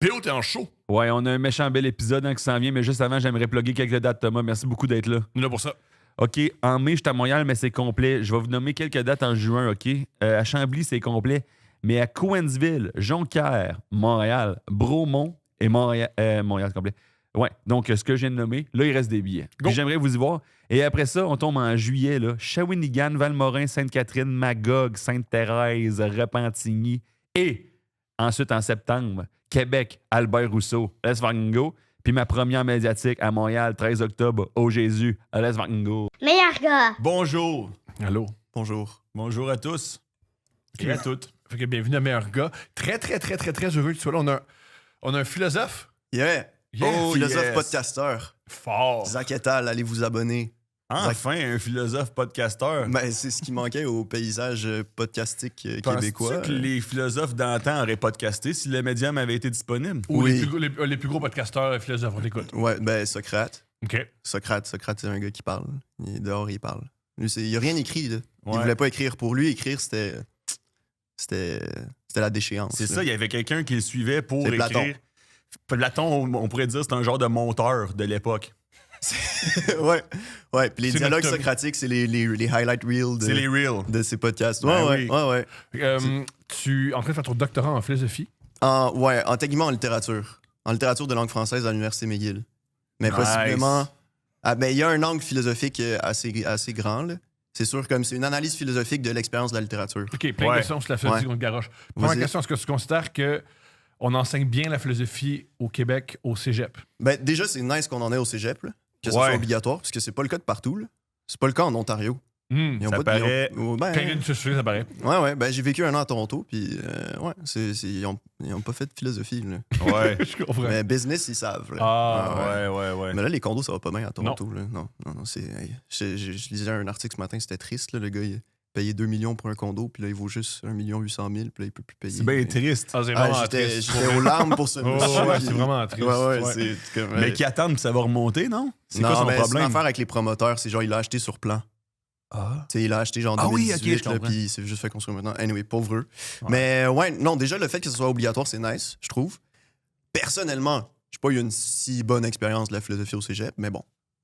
PO, t'es en show. Ouais, on a un méchant bel épisode qui s'en vient, mais juste avant, j'aimerais plugger quelques dates, Thomas. Merci beaucoup d'être là. On est là pour ça. OK, en mai, je suis à Montréal, mais c'est complet. Je vais vous nommer quelques dates en juin, OK? À Chambly, c'est complet. Mais à Cowansville, Jonquière, Montréal, Bromont et Montréal, c'est complet. Ouais, donc ce que je viens de nommer, là, il reste des billets. Puis j'aimerais vous y voir. Et après ça, on tombe en juillet, là. Shawinigan, Valmorin, Sainte-Catherine, Magog, Sainte-Thérèse, Repentigny. Et ensuite, en septembre, Québec, Albert Rousseau, let's fucking go. Puis ma première médiatique à Montréal, 13 octobre, au Jésus, let's fucking go. Meilleur gars. Bonjour. Allô? Bonjour. Bonjour à tous. Et à toutes. Fait que bienvenue à Meilleur gars. Très heureux que tu sois là. On a un philosophe. Yeah! Oh, philosophe yes. podcasteur. Fort. Zach Etal, allez vous abonner. Enfin, un philosophe podcasteur. Ben, c'est ce qui manquait au paysage podcastique québécois. Penses-tu que les philosophes d'antan auraient podcasté si le médium avait été disponible? Ou Oui. les plus gros podcasteurs philosophes, on t'écoute. Ouais, ben Socrate. OK. Socrate, c'est un gars qui parle. Il est dehors, il parle. Lui, il a rien écrit, là. Il Ouais. voulait pas écrire pour lui. Écrire, c'était la déchéance. C'est là. ça, il y avait quelqu'un qui le suivait pour C'est écrire. Platon. Platon, on pourrait dire, c'est un genre de monteur de l'époque. ouais. Puis les C'est dialogues notre- socratiques, c'est les highlight reels C'est les reels. de ces podcasts. Ben Ouais. Tu es en train de faire ton doctorat en philosophie. En techniquement en littérature. En littérature de langue française à l'Université McGill. Mais Nice. possiblement. Ah, ben, il y a un angle philosophique assez grand, là. C'est sûr, comme c'est une analyse philosophique de l'expérience de la littérature. OK, plein de Ouais. questions sur la philosophie Ouais. contre Garoche. Première Vas-y. question, est-ce que tu considères qu'on enseigne bien la philosophie au Québec, au cégep? Ben, déjà, c'est nice qu'on en ait au cégep, là, que ce Ouais. soit obligatoire, parce que c'est pas le cas de partout, là. C'est pas le cas en Ontario. Ils ont Ça pas de- paraît- ils ont- ben, Quand il y a une sujet, ça paraît. ouais, ben, j'ai vécu un an à Toronto, puis ils ont pas fait de philosophie, là. Ouais. Je comprends. Mais business, ils savent, là. Ah, Ouais. Mais là, les condos, ça va pas bien à Toronto. Là. Non, c'est. Hey, je lisais un article ce matin, c'était triste. Là, le gars, il a payé 2 millions pour un condo, puis là, il vaut juste 1 800 000, puis là, il peut plus payer. C'est bien triste. Ah, c'est Ah, vraiment j'étais triste. j'étais aux larmes pour ce Oh, monsieur. ouais, puis- c'est vraiment triste. Ouais, Ouais. c'est comme. Mais qui attendent que ça va remonter, non? C'est quoi son mais c'est une problème? affaire avec les promoteurs, c'est genre, il l'a acheté sur plan. Ah. Tu sais, il l'a acheté genre en Ah oui, 2018, ok, je là, comprends. puis il s'est juste fait construire maintenant. Anyway, pauvre eux. Ouais. Mais ouais, non, déjà, le fait que ce soit obligatoire, c'est nice, je trouve. Personnellement, j'ai pas eu une si bonne expérience de la philosophie au cégep, mais bon,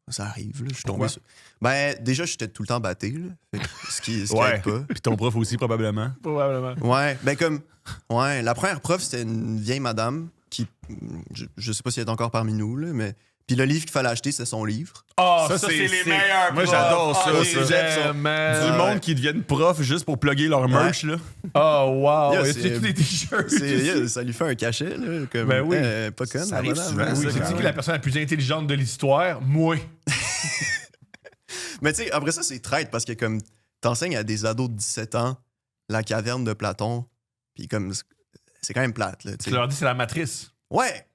ça arrive, là. Je suis Pourquoi? tombé sur. Ben, déjà, j'étais tout le temps batté, là. Fait que ce qui Ouais. aide pas. Puis ton prof aussi, probablement. Probablement. Ouais, ben comme. Ouais, la première prof, c'était une vieille madame qui. Je sais pas si elle est encore parmi nous, là, mais. Puis le livre qu'il fallait acheter, c'est son livre. Ah, Ça, ça, c'est c'est les sick. meilleurs. Moi, profs. j'adore ça, Ah, ça. les J'aime ça. j'aime, man. Du monde qui deviennent prof juste pour plugger leur merch, là. Oh, wow. Yeah, Et c'est- tu tous des t-shirts. Ça lui fait un cachet, là. Comme, Ben oui. Pas conne, Ça la arrive madame, souvent, hein. ça, Oui, quand c'est-tu même. qui est la personne la plus intelligente de l'histoire? Moi. Mais tu sais, après ça, c'est traite parce que comme t'enseignes à des ados de 17 ans la caverne de Platon, puis comme c'est quand même plate, là. tu Tu sais. leur dis c'est la matrice. Ouais.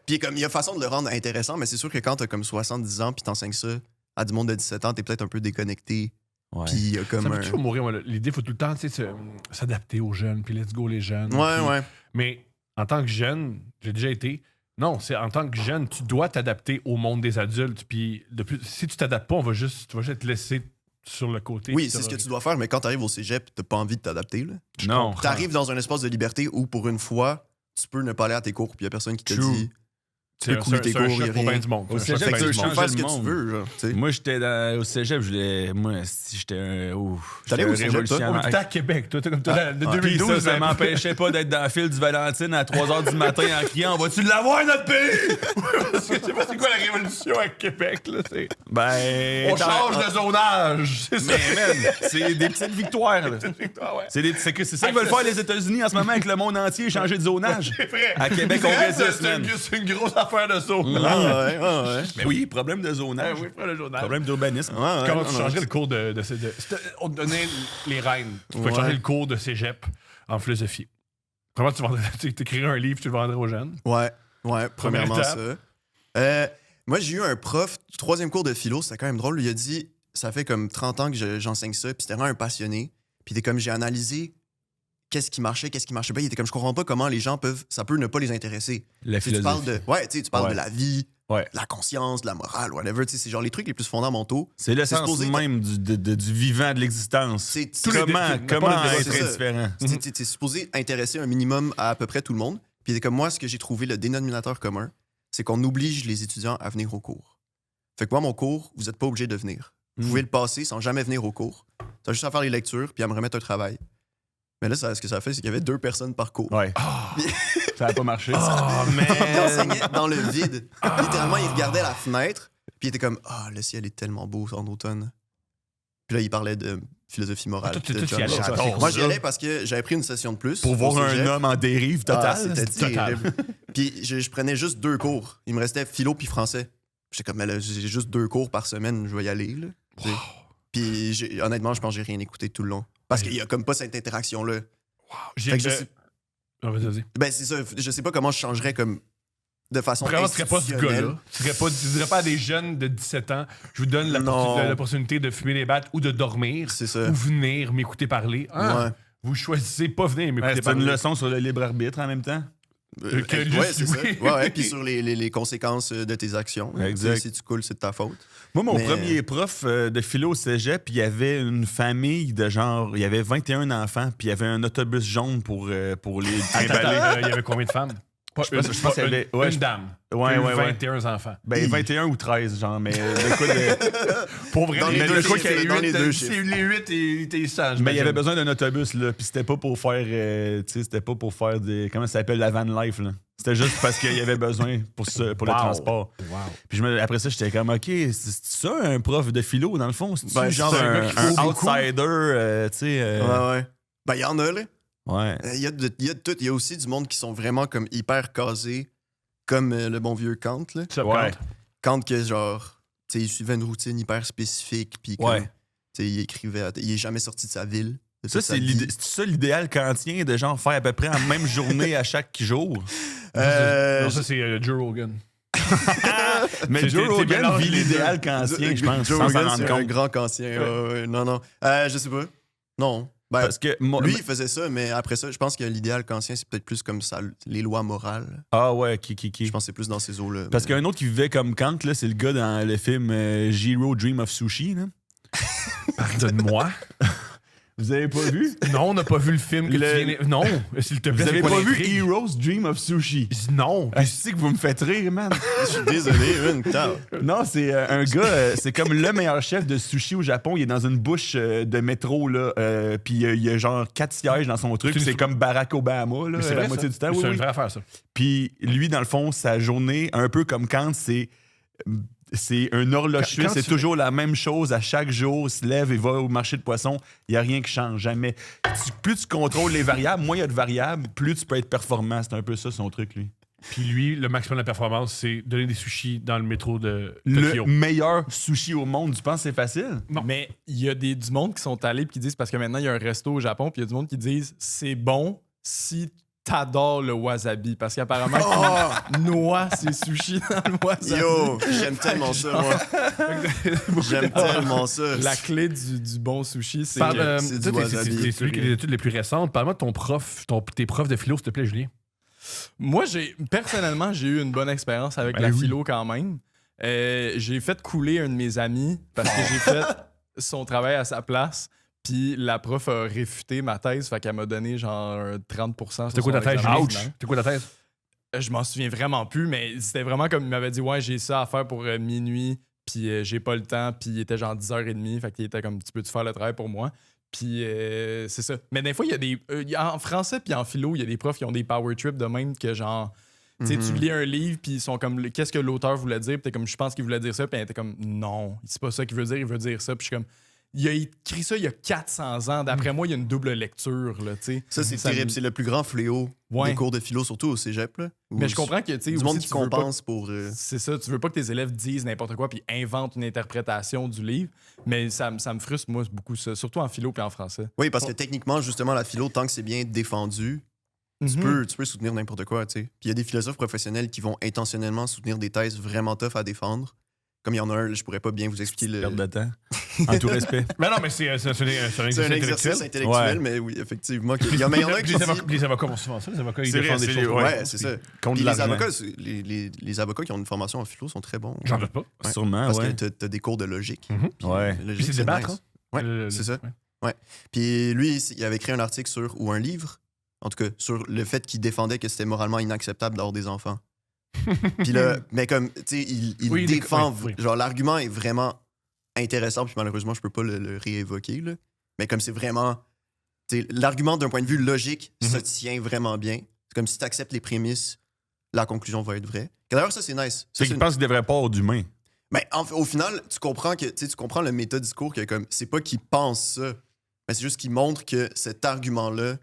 Puis comme il y a façon de le rendre intéressant, mais c'est sûr que quand t'as comme 70 ans puis t'enseignes ça à du monde de 17 ans, t'es peut-être un peu déconnecté. Ouais. Puis il y a Ça comme peut toujours mourir, moi. L'idée, il faut tout le temps tu sais, s'adapter aux jeunes, puis let's go les jeunes. Ouais, puis- ouais. Mais en tant que jeune, j'ai déjà été. Non, c'est en tant que jeune, tu dois t'adapter au monde des adultes. Puis si tu t'adaptes pas, tu vas juste être laissé sur le côté. Oui, puis c'est ça ce va- que tu dois faire, mais quand t'arrives au cégep, t'as pas envie de t'adapter, là. Non. T'arrives dans un espace de liberté où, pour une fois, tu peux ne pas aller à tes cours, puis il y a personne qui te True. dit C'est peux couler tes c'est un cours, choc y a pour rien. bien du monde. Au C'est un choc cégep, pour Fait bien que du tu peux monde. faire changer ce que le tu monde. veux, genre, tu sais. Moi, j'étais au cégep, moi, si j'étais un. T'allais au cégep, toi? Oh, t'étais à Québec, toi, t'es comme toi, de Puis 2012. ça m'empêchait pas d'être dans le fil du Valentine à 3h du matin en criant « Vas-tu l'avoir, notre pays? Je sais pas c'est quoi la révolution à Québec, là. » Ben... On change de zonage, c'est ça. Mais man, c'est des petites victoires, là. Ah ouais. C'est ça qu'ils veulent faire les États-Unis en ce moment avec le monde entier, changer de zonage. C'est vrai. À Québec, on C'est résiste, vrai, man. c'est une grosse affaire de zonage. Ouais. Mais oui, problème de zonage. Oui, prends le journal. Problème d'urbanisme. Ouais, Comment non, tu non. changerais le cours on te donnait les rênes. Tu peux Ouais. changer le cours de cégep en philosophie. Comment tu écrirais un livre, tu le vendrais aux jeunes? Ouais, premièrement Première ça. Moi, j'ai eu un prof du 3e cours de philo, c'était quand même drôle. Il a dit, ça fait comme 30 ans que j'enseigne ça, puis c'était vraiment un passionné. Puis il était comme, j'ai analysé qu'est-ce qui marchait pas. Il était comme, je comprends pas comment les gens ça peut ne pas les intéresser. La Tu sais, tu parles tu parles Ouais. de la vie, Ouais. de la conscience, de la morale, whatever. Tu sais, c'est genre les trucs les plus fondamentaux. C'est l'essence supposé- même du vivant de l'existence. C'est Tous les Comment défis, n'importe être le débat, c'est ça. indifférent? T'es supposé intéresser un minimum à peu près tout le monde. Puis il était comme moi, ce que j'ai trouvé le dénominateur commun, c'est qu'on oblige les étudiants à venir au cours. Fait que moi, mon cours, vous n'êtes pas obligé de venir. Vous pouvez le passer sans jamais venir au cours. Ça juste à faire les lectures puis à me remettre un travail. Mais là, ce que ça a fait, c'est qu'il y avait 2 personnes par cours. Ouais. Ça n'a pas marché. Oh, Il man! enseignait dans le vide. Littéralement, il regardait la fenêtre, puis il était comme le ciel est tellement beau en automne. Puis là, il parlait de philosophie morale. Toi, tu de y John allais, Locke. j'adore Moi, ça. j'y allais parce que j'avais pris une session de plus. Pour voir au un cégep. homme en dérive totale. C'était total. terrible. Puis je prenais juste 2 cours. Il me restait philo puis français. J'étais comme, mais là, j'ai juste 2 cours par semaine, je vais y aller. Là. Puis honnêtement, je pense que j'ai rien écouté tout le long. Parce qu'il y a comme pas cette interaction-là. J'ai Fait que je sais- vas-y. Ben, c'est ça. Je sais pas comment je changerais comme de façon Vraiment, tu serais pas ce institutionnelle. gars-là. Tu dirais pas à des jeunes de 17 ans, je vous donne Non. l'opportunité de fumer des battes ou de dormir. C'est ça. Ou venir m'écouter parler. Ah, Ouais. vous choisissez pas venir m'écouter C'est parler. une leçon sur le libre arbitre en même temps. Que Ouais, juste- c'est ça. oui. Ouais, puis sur les conséquences de tes actions. Exact. Si tu coules, c'est de ta faute. Moi, mon Mais- premier prof de philo au cégep, il y avait une famille de genre... Il y avait 21 enfants, puis il y avait un autobus jaune pour les Attends, trimballer. il y avait combien de femmes? Pas Je pense qu'il y avait- ouais, une je- dame. Ouais, Puis ouais, ouais. 21 enfants. Ben, 21 ou 13, genre, mais le coup de... Pour vrai, Dans les mais deux le coup chiffres, qu'il y a dans les 8, deux c'est chiffres. les 8 et t'es sage. Mais il y avait besoin d'un autobus, là, puis c'était pas pour faire... tu sais, c'était pas pour faire des... Comment ça s'appelle? La van life, là. C'était juste parce qu'il y avait besoin pour le Wow. transport. Wow. Puis après ça, j'étais comme, OK, c'est ça un prof de philo, dans le fond? C'est Ben, genre c'est un un, gars qui faut beaucoup. outsider, tu sais... Ouais. Ben, il y en a, là. ouais. Il y a de tout. Il y a aussi du monde qui sont vraiment comme hyper casés, comme le bon vieux Kant, là. Ça Ouais. compte. Kant, que genre, tu sais, il suivait une routine hyper spécifique, puis comme, Ouais. tu sais, il écrivait, il est jamais sorti de sa ville. de Ça, toute sa c'est vie. ça l'idéal kantien de genre faire à peu près la même journée à chaque jour. Non, ça, c'est Joe Rogan. Mais C'est- Joe t'es Rogan mélange vit les deux. l'idéal kantien, je pense, Joe sans s'en Rogan, rendre c'est un compte. grand kantien. Ouais. Non, non. Je sais pas. Non. Ben, Parce que moi, lui, il faisait ça, mais après ça, je pense que l'idéal kantien, c'est peut-être plus comme ça, les lois morales. ah ouais, qui. Je pense que c'est plus dans ces eaux-là. Parce mais- qu'un autre qui vivait comme Kant, là, c'est le gars dans le film Jiro Dream of Sushi. Là. Pardonne-moi. Vous avez pas vu? Non, on n'a pas vu le film que Le- tu viens... Non, s'il te plaît, Vous avez c'est quoi pas vu l'intrigue? Heroes Dream of Sushi? Non. Ah, je sais que vous me faites rire, man. Je suis désolé, une putain. Non, c'est un gars, c'est comme le meilleur chef de sushi au Japon. Il est dans une bouche de métro, là, puis il y a genre 4 sièges dans son truc. C'est une- C'est comme Barack Obama, là, Mais c'est la vrai, moitié ça. du temps. C'est Oui, une oui. vraie affaire, ça. Puis lui, dans le fond, sa journée, un peu comme Kant, c'est un horloge Quand suisse. C'est tu- toujours la même chose à chaque jour. Il se lève et va au marché de poissons. Il n'y a rien qui change, jamais. Plus tu contrôles les variables, moins il y a de variables, plus tu peux être performant. C'est un peu ça son truc, lui. Puis lui, le maximum de la performance, c'est donner des sushis dans le métro de Le Tokyo. meilleur sushi au monde, tu penses que c'est facile? Non. Mais il y a du monde qui sont allés et qui disent, parce que maintenant il y a un resto au Japon, puis il y a du monde qui disent c'est bon si t'adores le wasabi. Parce qu'apparemment, ils noient ses sushis dans le wasabi. Yo, j'aime tellement ça, moi. J'aime tellement ça. La clé du bon sushi, c'est. Parle, c'est du toi, wasabi. c'est celui qui a les études les plus récentes. Parle-moi de ton prof, tes profs de philo, s'il te plaît, Julien. Moi, personnellement, j'ai eu une bonne expérience avec Ben la oui. philo quand même. J'ai fait couler un de mes amis parce que j'ai fait son travail à sa place. Puis la prof a réfuté ma thèse, fait qu'elle m'a donné genre 30%. C'était quoi ta thèse? Ouch! Ouch! C'était quoi ta thèse? Je m'en souviens vraiment plus, mais c'était vraiment comme il m'avait dit ouais, j'ai ça à faire pour minuit, puis j'ai pas le temps, puis il était genre 10h30, fait qu'il était comme tu peux-tu faire le travail pour moi? Puis c'est ça. Mais des fois, il y a des. En français puis en philo, il y a des profs qui ont des power trips de même que genre. Tu sais, tu lis un livre, puis ils sont comme, qu'est-ce que l'auteur voulait dire? Puis t'es comme, je pense qu'il voulait dire ça, puis elle était comme, non, c'est pas ça qu'il veut dire, il veut dire ça. Puis je suis comme, il a écrit ça il y a 400 ans. D'après moi, il y a une double lecture, là, tu sais. Ça, c'est terrible. C'est le plus grand fléau Ouais. des cours de philo, surtout au cégep. Là, où Mais je comprends que, tu sais, Du aussi, monde qui tu veux pas- compense pour. C'est ça, tu veux pas que tes élèves disent n'importe quoi puis inventent une interprétation du livre, mais ça me frustre, moi, beaucoup ça, surtout en philo puis en français. Oui, parce que techniquement, justement, la philo, tant que c'est bien défendu, tu peux soutenir n'importe quoi, tu sais. Puis il y a des philosophes professionnels qui vont intentionnellement soutenir des thèses vraiment tough à défendre. Comme il y en a un, là, je pourrais pas bien vous expliquer le. Perte de temps. En tout respect. Mais non, mais c'est un exercice C'est un exercice intellectuel, Ouais. mais oui, effectivement. Il y en a un qui dit... Les avocats font souvent ça. Les avocats, ils C'est défendent vrai, des c'est choses. les- Ouais, c'est ça. Contre Puis les l'argent. avocats, les avocats qui ont une formation en philo sont très bons. J'en doute pas. Ouais. Sûrement, Parce ouais. que t'as des cours de logique. Mhm. Puis, Ouais. logique, Puis c'est débattre, nice. hein? Ouais, c'est ça. Ouais. Puis lui, il avait écrit un article sur, ou un livre En tout cas, sur le fait qu'il défendait que c'était moralement inacceptable d'avoir des enfants. Puis là, mais comme, tu sais, il Oui, défend. oui. Genre, l'argument est vraiment intéressant, puis malheureusement, je peux pas le réévoquer, là. Mais comme c'est vraiment. Tu sais, l'argument d'un point de vue logique se tient vraiment bien. C'est comme si tu acceptes les prémices, la conclusion va être vraie. D'ailleurs, ça, c'est nice. Ça, C'est qu'il une- pense qu'il devrait pas avoir d'humain. Mais au final, tu comprends le méta-discours que comme c'est pas qu'il pense ça, mais c'est juste qu'il montre que cet argument-là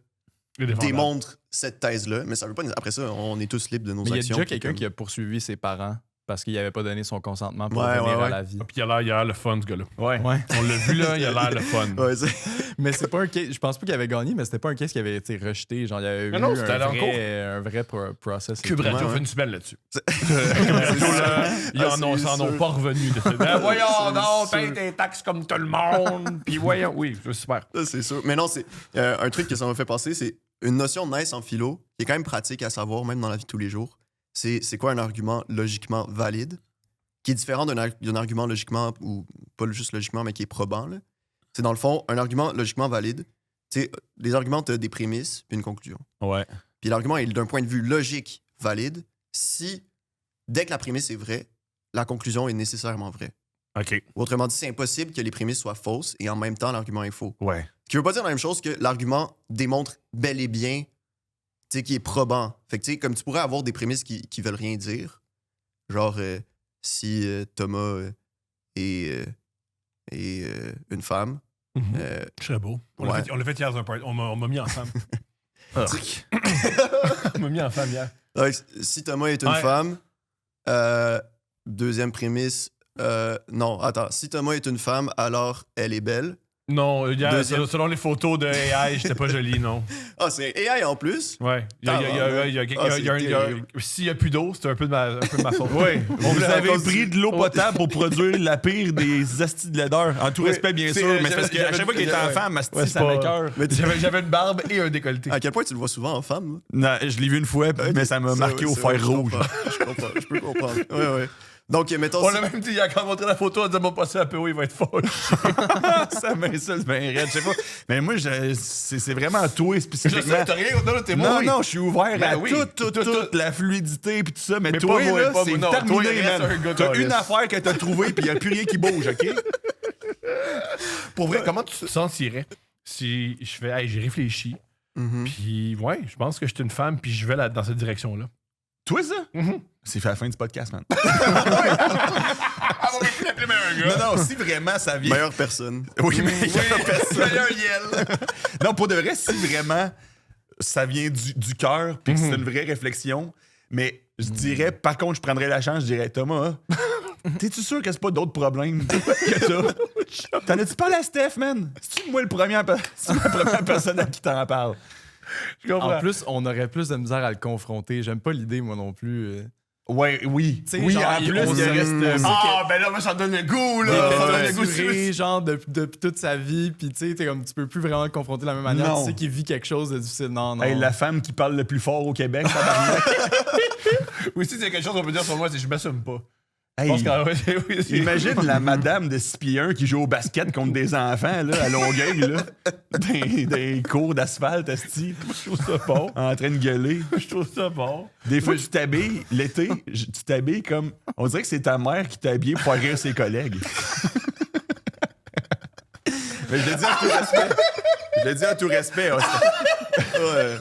Il est défendable. démontre cette thèse-là. Mais ça veut pas. Après ça, on est tous libres de nos Mais il y a actions. déjà puis quelqu'un comme- qui a poursuivi ses parents parce qu'il avait pas donné son consentement pour Ouais, revenir ouais, à ouais. la vie. Ah, puis il a l'air le fun, ce gars-là. Ouais. On l'a vu, là, il a l'air le fun. Ouais, c'est- Mais c'est pas un case. Je pense pas qu'il avait gagné, mais c'était pas un case qui avait été rejeté. Genre, il y avait Non, eu non, c'était allé en cours. un vrai process. et Cube tout. Radio ouais. fait une semaine là-dessus. Cube Radio, là, ils Ah, en c'est ont sûr. pas revenu de ça. Ben, voyons C'est donc, sûr. paye tes taxes comme tout le monde. Puis voyons, oui, c'est super. Ça, c'est sûr. Mais non, c'est un truc que ça m'a fait penser, c'est une notion nice en philo, qui est quand même pratique à savoir, même dans la vie de tous les jours. C'est quoi un argument logiquement valide, qui est différent d'un argument logiquement, ou pas juste logiquement, mais qui est probant, là. C'est dans le fond, un argument logiquement valide. Tu sais, les arguments, t'as des prémices puis une conclusion. Ouais. Puis l'argument est d'un point de vue logique valide si, dès que la prémisse est vraie, la conclusion est nécessairement vraie. OK. Ou autrement dit, c'est impossible que les prémices soient fausses et en même temps, l'argument est faux. Ouais. Ce qui veut pas dire la même chose que l'argument démontre bel et bien, tu sais, qui est probant. Fait que, tu sais, comme tu pourrais avoir des prémices qui veulent rien dire. Genre, si Thomas est une femme. Je serais beau. On Ouais. l'a fait hier dans un party. On m'a mis ensemble. On m'a mis ensemble hier. Donc, si Thomas est une Ouais. femme, deuxième prémisse, non, attends. Si Thomas est une femme, alors elle est belle. Non, hier, Deuxième. selon les photos de AI, j'étais pas joli, non. Ah, c'est AI en plus? Ouais. S'il y a plus d'eau, c'est un peu de ma faute. Oui, vous à avez cause pris de l'eau potable pour produire la pire des astis de laideur. En tout Oui, respect, bien c'est- sûr, mais c'est parce j'avais- qu'à chaque fois qu'il est j'avais- enfant, asti, Ouais, c'est ça pas- m'écoeure. Mais tu- J'avais une barbe et un décolleté. à quel point tu le vois souvent en femme? Non, je l'ai vu une fois, mais ça m'a marqué oui, au c'est fer vrai, rouge. Je comprends, je peux comprendre. Ouais, ouais. Donc, mettons. On l'a même dit, il a quand montré la photo, on disait, mon passé à PO, il va être fâché. Ça m'insulte bien raide, je sais pas. Mais moi, c'est vraiment toi Je spécifiquement. sais, t'as rien, non, t'es Non, moi. non, je suis ouvert Ben à oui, toute la fluidité puis tout ça. Mais Mais toi, pas moi, là, pas c'est moi, non. Toi, terminé, il reste man. un gars T'as caliste. une affaire que t'as trouvée puis il n'y a plus rien qui bouge, OK? Pour vrai, comment tu te sentirais si je fais, hey, j'ai réfléchi, Mhm. puis ouais, je pense que je suis une femme, puis je vais dans cette direction-là. Toi, ça? Mhm. C'est fait à la fin du podcast, man. Non, non, si vraiment ça vient... Meilleure personne. Oui, mais il y a personne. Non, pour de vrai, si vraiment ça vient du cœur puis que c'est une vraie réflexion, mais je dirais, par contre, je prendrais la chance, je dirais, Thomas, t'es-tu sûr que c'est pas d'autres problèmes que ça? T'en as-tu parlé à Steph, man? C'est-tu moi c'est la première personne à qui t'en parle? Je comprends. En plus, on aurait plus de misère à le confronter. J'aime pas l'idée, moi non plus. Ouais, oui. Tu sais, Oui, genre, en il- plus, on il reste- Ah, ben là, moi, ça me donne le goût, Il là. était Ça me donne le goût. torturé, genre, depuis toute sa vie, puis tu sais, t'es comme, tu peux plus vraiment le confronter de la même manière. Non. Tu sais qu'il vit quelque chose de difficile. Non, non. Hey, la femme qui parle le plus fort au Québec, tabarnak. Oui, si c'est quelque chose qu'on peut dire sur moi, c'est que je m'assume pas. Hey, Je pense que oui, c'est- imagine la madame de 6 pieds 1 qui joue au basket contre des enfants là, à Longueuil, là, des cours d'asphalte, asti, Je trouve ça bon. en train de gueuler. Je trouve ça bon. Des fois, tu t'habilles, l'été, tu t'habilles comme... On dirait que c'est ta mère qui t'a habillé pour faire rire ses collègues. Mais je le dis en tout respect. Je le dis en tout respect. Ouais.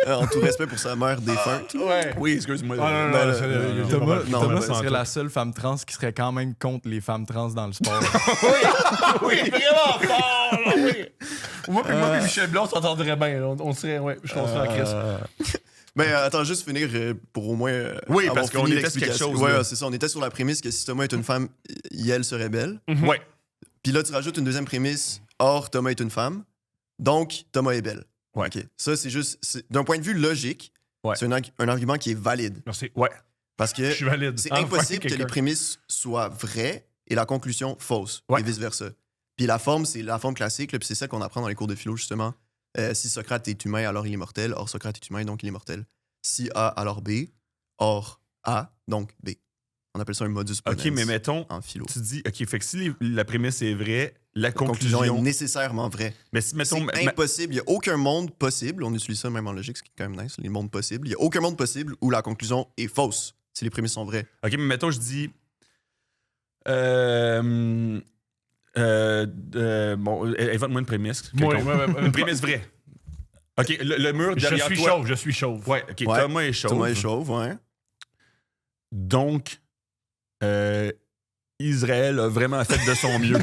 En tout respect pour sa mère défunte. Ouais. Oui, excuse-moi. Ah, non, non, Ben, non, c'est- non, j'ai pas Thomas, mal. Non, Thomas, mais ce c'est serait toi. la seule femme trans qui serait quand même contre les femmes trans dans le sport. Oui, vraiment fort, là, oui. Moi et Michel Blanc, on s'entendrait bien. Là. On serait, ouais, je pense à Chris. Mais attends, juste finir pour au moins. Oui, avoir parce qu'on fini était sur quelque l'explication. chose, Ouais, là. ouais, c'est ça. On était sur la prémisse que si Thomas est une femme, elle serait belle. Ouais. Puis là, tu rajoutes une deuxième prémisse. Or, Thomas est une femme. Donc, Thomas est belle. Ouais. OK. Ça, c'est juste. D'un point de vue logique, Ouais. c'est un argument qui est valide. Merci. Ouais. Parce que Je suis valide. c'est Enfin, impossible que les quelqu'un. prémices soient vraies et la conclusion fausse. Ouais. Et vice-versa. Puis la forme, c'est la forme classique. Là, puis c'est ça qu'on apprend dans les cours de philo, justement. Si Socrate est humain, alors il est mortel. Or, Socrate est humain, donc il est mortel. Si A, alors B. Or, A, donc B. On appelle ça un modus ponens. OK, mais mettons, en philo. tu dis, OK, fait que si la prémisse est vraie, la La conclusion conclusion... est nécessairement vraie. Mais si, mettons... C'est impossible. Il n'y a aucun monde possible. On utilise ça même en logique, ce qui est quand même nice. Les mondes possibles. Il n'y a aucun monde possible où la conclusion est fausse si les prémices sont vraies. OK, mais mettons, je dis... bon, invente-moi une prémisse. Moi, Une prémisse vraie. OK, le mur derrière toi... je suis chauve. Ouais, OK, Ouais. Thomas est chauve. Thomas est chauve, ouais. Donc, Israël a vraiment fait de son mieux.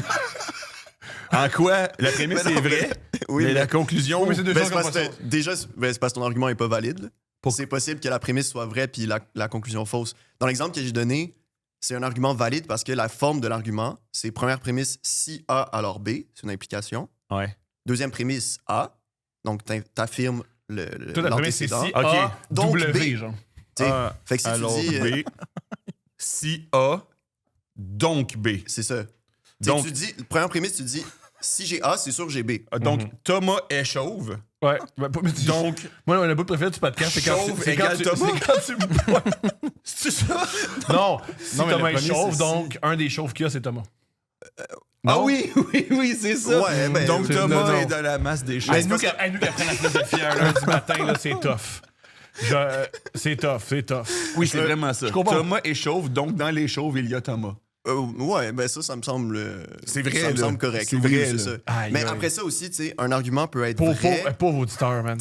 En quoi la prémisse Mais non, est vraie, Oui, mais la conclusion... Oui, mais c'est deux Ben, choses c'est qu'on parce passe. que déjà, c'est parce que ton argument n'est pas valide. là. Pourquoi? C'est possible que la prémisse soit vraie puis la conclusion fausse. Dans l'exemple que j'ai donné, c'est un argument valide parce que la forme de l'argument, c'est première prémisse si A alors B, c'est une implication. Ouais. Deuxième prémisse A, donc t'affirmes Toi, la première, c'est l'antécédent. si OK. A, Donc W, B. genre. T'sais, A, fait que si alors tu dis... B, si A, donc B. c'est ça. Donc- Tu dis, première prémisse, tu dis si j'ai A, c'est sûr que j'ai B. Donc, Thomas est chauve. Ouais. Ben, Donc, moi, le bout préféré du podcast, c'est quand Chauve c'est quand égale tu... Thomas. c'est quand tu... Ouais. c'est ça? Non, si Non, mais Thomas le est premier, chauve, c'est donc un des chauves qu'il y a, c'est Thomas. Ah oui, c'est ça. Ouais, ben, Donc, c'est- Thomas non, non. est dans la masse des chauves. Mais Nous qui apprennent la philosophie un lundi matin, là, c'est tough. C'est tough. Oui, c'est vraiment ça. je comprends. Thomas est chauve, donc dans les chauves, il y a Thomas. Ouais, ben ça me semble... C'est vrai, Ça me là. semble correct. C'est Oui, vrai, c'est là. ça. Aïe, Mais aïe. après ça aussi, tu sais, un argument peut être vrai. Pauvre auditeur, man.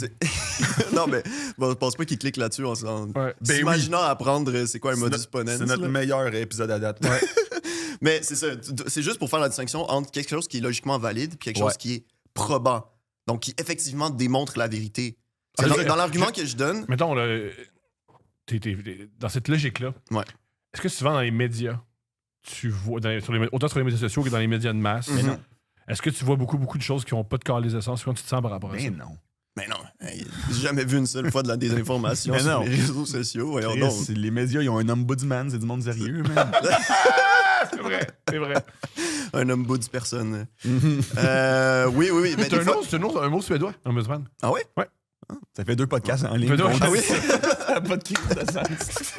Non, mais bon, je pense pas qu'il clique là-dessus en Ouais. Ben s'imaginant apprendre c'est quoi un C'est modus notre- ponens. C'est notre là. meilleur épisode à date. Mais c'est ça. C'est juste pour faire la distinction entre quelque chose qui est logiquement valide puis quelque Ouais. chose qui est probant. Donc, qui effectivement démontre la vérité. Ah, Dans, je- dans l'argument que je donne, Mettons, là, dans cette logique-là, Ouais. est-ce que souvent dans les médias, tu vois, autant sur les médias sociaux que dans les médias de masse, Mais non. est-ce que tu vois beaucoup de choses qui n'ont pas de calice de sens? Comment tu te sens par rapport à ça? Mais non. mais non, hey, j'ai jamais vu une seule fois de la désinformation Mais sur non. les réseaux sociaux. Voyons Chris, donc. les médias, ils ont un ombudsman, c'est du monde sérieux, man. C'est vrai. Un ombuds personne. oui. Mais C'est des fois... un mot suédois, un ombudsman. Ah ouais? Ça fait 2 podcasts en ligne. Fait deux qu'on- podcasts. Ça a pas de crise de sens.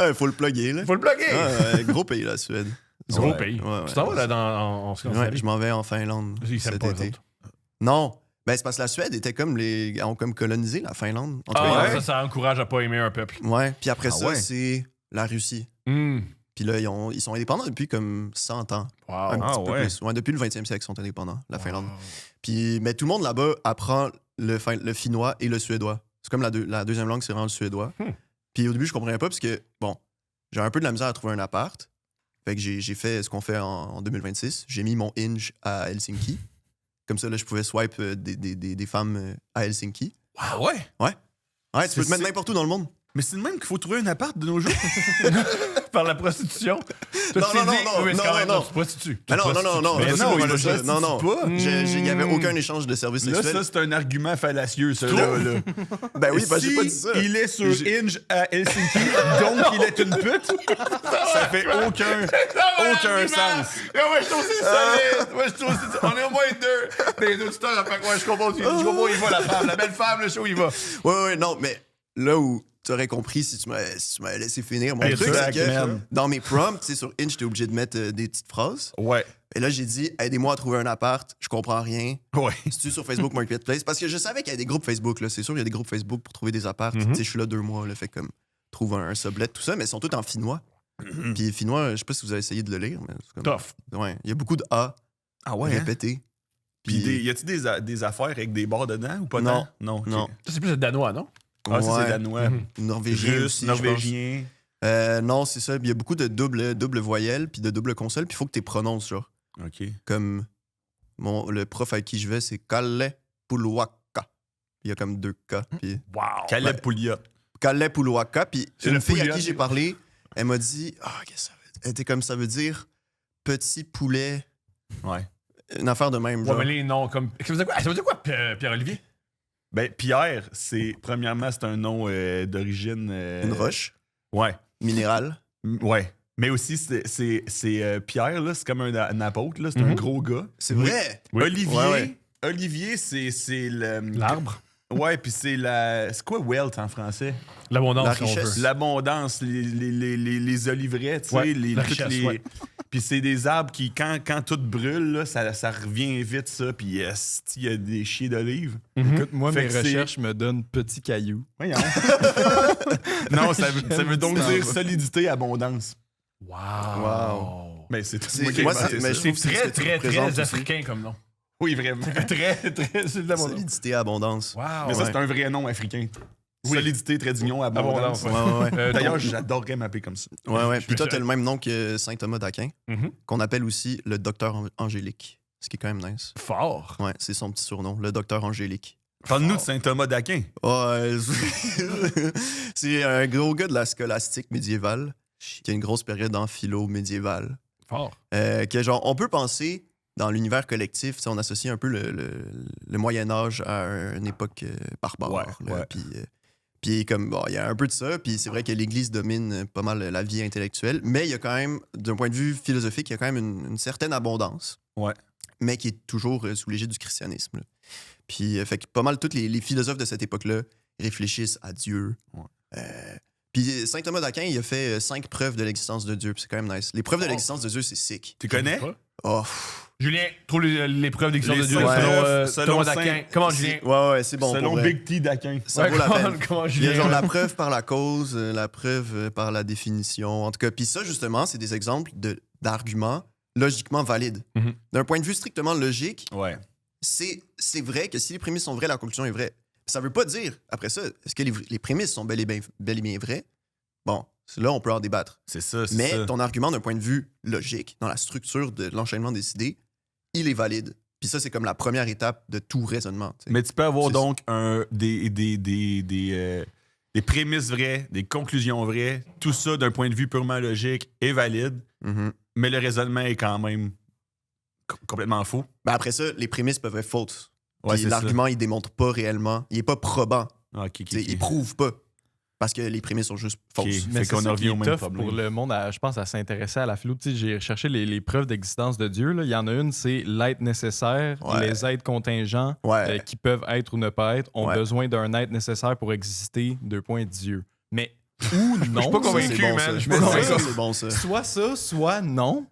Il faut le plugger, là. Faut le bloquer! Gros pays, la Suède. Gros Ouais. pays. Ouais, Tu t'en vas là en Scandinavie? Ouais, je m'en vais en Finlande Ils s'aiment cet pas, eux été. autres. Non. Ben, c'est parce que la Suède était comme ont comme colonisé la Finlande. En tout Ah, cas, ça encourage à pas aimer un peuple. ouais. Puis après Ah ça, ouais. c'est la Russie. Hmm. Puis là, ils sont indépendants depuis comme 100 ans. Wow. Un petit peu ouais. plus. Ouais, depuis le 20e siècle, ils sont indépendants, la Finlande. Puis, mais tout le monde là-bas apprend le finnois et le suédois. C'est comme la deuxième langue, c'est vraiment le suédois. Puis au début, je comprenais pas parce que, bon, j'ai un peu de la misère à trouver un appart. Fait que j'ai fait ce qu'on fait en 2026. J'ai mis mon Hinge à Helsinki. Comme ça, là, je pouvais swipe des femmes à Helsinki. Ah ouais? Ouais, tu peux te C'est- mettre n'importe où dans le monde. Mais c'est de même qu'il faut trouver un appart de nos jours. Par la prostitution. Non, non, non, Oui, mais c'est non, quand même, non. tu te prostitues. Mais non, non. Mais c'est non, pas il ça, le ça. Non, non. pas. Il n'y avait aucun échange de services Là, sexuels. ça, c'est un argument fallacieux, ça. Là. Ben oui, parce que Si j'ai pas dit ça. il est sur Hinge à Helsinki, donc il est une pute, ça fait aucun sens. Ouais, je trouve aussi solide. Ouais, je trouve aussi... On est au moins deux. Des auditeurs, fait que ouais, je comprends où il va, la femme. La belle femme, le show, où il va. Ouais, non, mais là où tu aurais compris si tu m'avais laissé finir, mon truc, c'est Exact, que man. dans mes prompts, tu sais, sur Hinge, t'es obligé de mettre des petites phrases. Ouais. Et là, j'ai dit, aidez-moi à trouver un appart, je comprends rien. Ouais. C'est-tu sur Facebook Marketplace? Parce que je savais qu'il y a des groupes Facebook, là. C'est sûr, il y a des groupes Facebook pour trouver des apparts. Tu sais, je suis là 2 mois, là, fait comme, trouve un sublet, tout ça, mais ils sont tous en finnois. Puis finnois, je sais pas si vous avez essayé de le lire, mais c'est comme. Tough. Ouais, il y a beaucoup de A Ah ouais. Hein? répétés. Puis y a-tu des affaires avec des bars dedans ou pas? Non. tant? Non. ok. Non. Ça, c'est plus le danois, non? Ah, ça, Ouais. c'est danois. Norvégien Russe, aussi, je pense. norvégien. Non, c'est ça. Il y a beaucoup de double voyelles puis de double consonnes, puis il faut que tu les prononces, genre. OK. Comme le prof avec qui je vais, c'est Kalle Puluaka. Il y a comme 2 K. Puis Wow. Caleb Pouliot. Kalle Puluaka. Puis C'est une le fille à pouliot. qui j'ai parlé, elle m'a dit, qu'est-ce que ça veut dire? Elle était comme ça veut dire petit poulet. Ouais. Une affaire de même, Ouais, genre. mais les noms comme. Ça veut dire quoi, Pierre-Olivier? Ben, Pierre, premièrement, c'est un nom d'origine. Une roche Ouais. minérale. Ouais. Mais aussi, c'est Pierre, là, c'est comme un apôtre, là, c'est un Mhm. gros gars. C'est vrai. Oui. Olivier, Ouais, ouais. Olivier, c'est L'arbre. Ouais, puis c'est la. C'est quoi wealth en français? L'abondance, La si on richesse. veut. L'abondance, les oliveraies, tu sais. Ouais, la toutes richesse, ouais. Puis c'est des arbres qui, quand tout brûle, là, ça revient vite, ça. Puis il y a des chiens d'olives. Écoute, moi, Fait mes que c'est- recherches me donnent petit caillou. Voyons. Non, ça veut donc J'aime dire ça. solidité, abondance. Wow. Mais c'est tout. C'est- moi qui ai moi, inventé c'est- ça. mais je C'est trouve que c'est ce très, que tu très, représentes très aussi. africain comme nom. Oui, vraiment. Très, très, c'est de l'abondance. Solidité, abondance. Wow. Mais ça, ouais. c'est un vrai nom africain. Oui. Solidité, trait d'union, abondance. Abondance, ouais. D'ailleurs, j'adorerais m'appeler comme ça. Ouais. Je Puis toi, me t'as le même nom que Saint Thomas d'Aquin, Mhm. qu'on appelle aussi le docteur Angélique. Ce qui est quand même nice. Fort. Ouais, c'est son petit surnom, le docteur Angélique. Parle-nous de Saint Thomas d'Aquin. Ouais, c'est un gros gars de la scolastique médiévale qui a une grosse période en philo médiévale. Fort. Que genre, on peut penser dans l'univers collectif, tu sais, on associe un peu le Moyen-Âge à une époque barbare. Ouais, là, ouais. Puis comme, bon, il y a un peu de ça, puis c'est vrai que l'Église domine pas mal la vie intellectuelle, mais il y a quand même, d'un point de vue philosophique, il y a quand même une certaine abondance. Ouais. Mais qui est toujours sous l'égide du christianisme. Là. Puis, fait que pas mal tous les philosophes de cette époque-là réfléchissent à Dieu. Ouais. Puis Saint Thomas d'Aquin, il a fait 5 preuves de l'existence de Dieu, puis c'est quand même nice. Les preuves de l'existence de Dieu, c'est sick. Tu connais? Oh, Julien, trouve les preuves d'existence Les de Dieu cinq selon, preuves, selon Thomas Saint- d'Aquin. Comment, Julien? ouais, c'est bon. Selon pour vrai. Big T d'Aquin. Ça vaut la peine. Comment, Il y a Julien? genre la preuve par la cause, la preuve par la définition. En tout cas, puis ça, justement, c'est des exemples d'arguments logiquement valides. Mhm. D'un point de vue strictement logique, Ouais. c'est vrai que si les prémices sont vraies, la conclusion est vraie. Ça veut pas dire, après ça, est-ce que les prémices sont bel et bien vraies? Bon, là, on peut en débattre. C'est ça, c'est Mais ça. ton argument, d'un point de vue logique, dans la structure de l'enchaînement des idées, il est valide. Puis ça, c'est comme la première étape de tout raisonnement. tu sais. Mais tu peux avoir C'est- donc des prémices vraies, des conclusions vraies, tout ça d'un point de vue purement logique est valide, Mhm. mais le raisonnement est quand même complètement faux. Ben après ça, les prémices peuvent être fausses. Ouais, Puis c'est l'argument, il démontre pas réellement. Il est pas probant. ça. Ok, Tu sais, il prouve pas. Parce que les prémices sont juste fausses. Ok. Mais Fait qu'on c'est ça en qui revient au est même tough problème. pour le monde, je pense, à s'intéresser à la philo. Tu sais, j'ai recherché les preuves d'existence de Dieu. Là. Il y en a une, c'est l'être nécessaire. Ouais. Les êtres contingents Ouais. qui peuvent être ou ne pas être ont Ouais. besoin d'un être nécessaire pour exister, Dieu. Mais ou non. Je suis pas convaincu, c'est bon, man. ça. Je suis Mais pas c'est convaincu. ça. C'est bon, ça. Soit ça, soit non.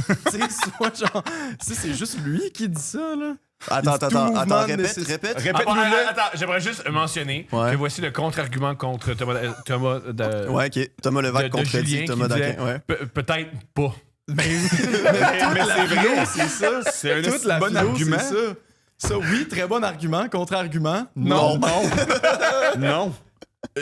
Tu sais, soit genre. Tu sais, c'est juste lui qui dit ça, là. Attends, Tout mouvement répète. Répète-nous-le. Attends, j'aimerais juste mentionner Ouais. que voici le contre-argument contre Thomas de, Ouais, ok. Thomas Levac de contredit Julien Thomas qui disait, Daquin. Ouais. Peut-être pas. Mais c'est vrai, c'est ça. C'est un Toute la bon philo, argument. c'est ça. Ça, oui, très bon argument. Contre-argument, Non. Non.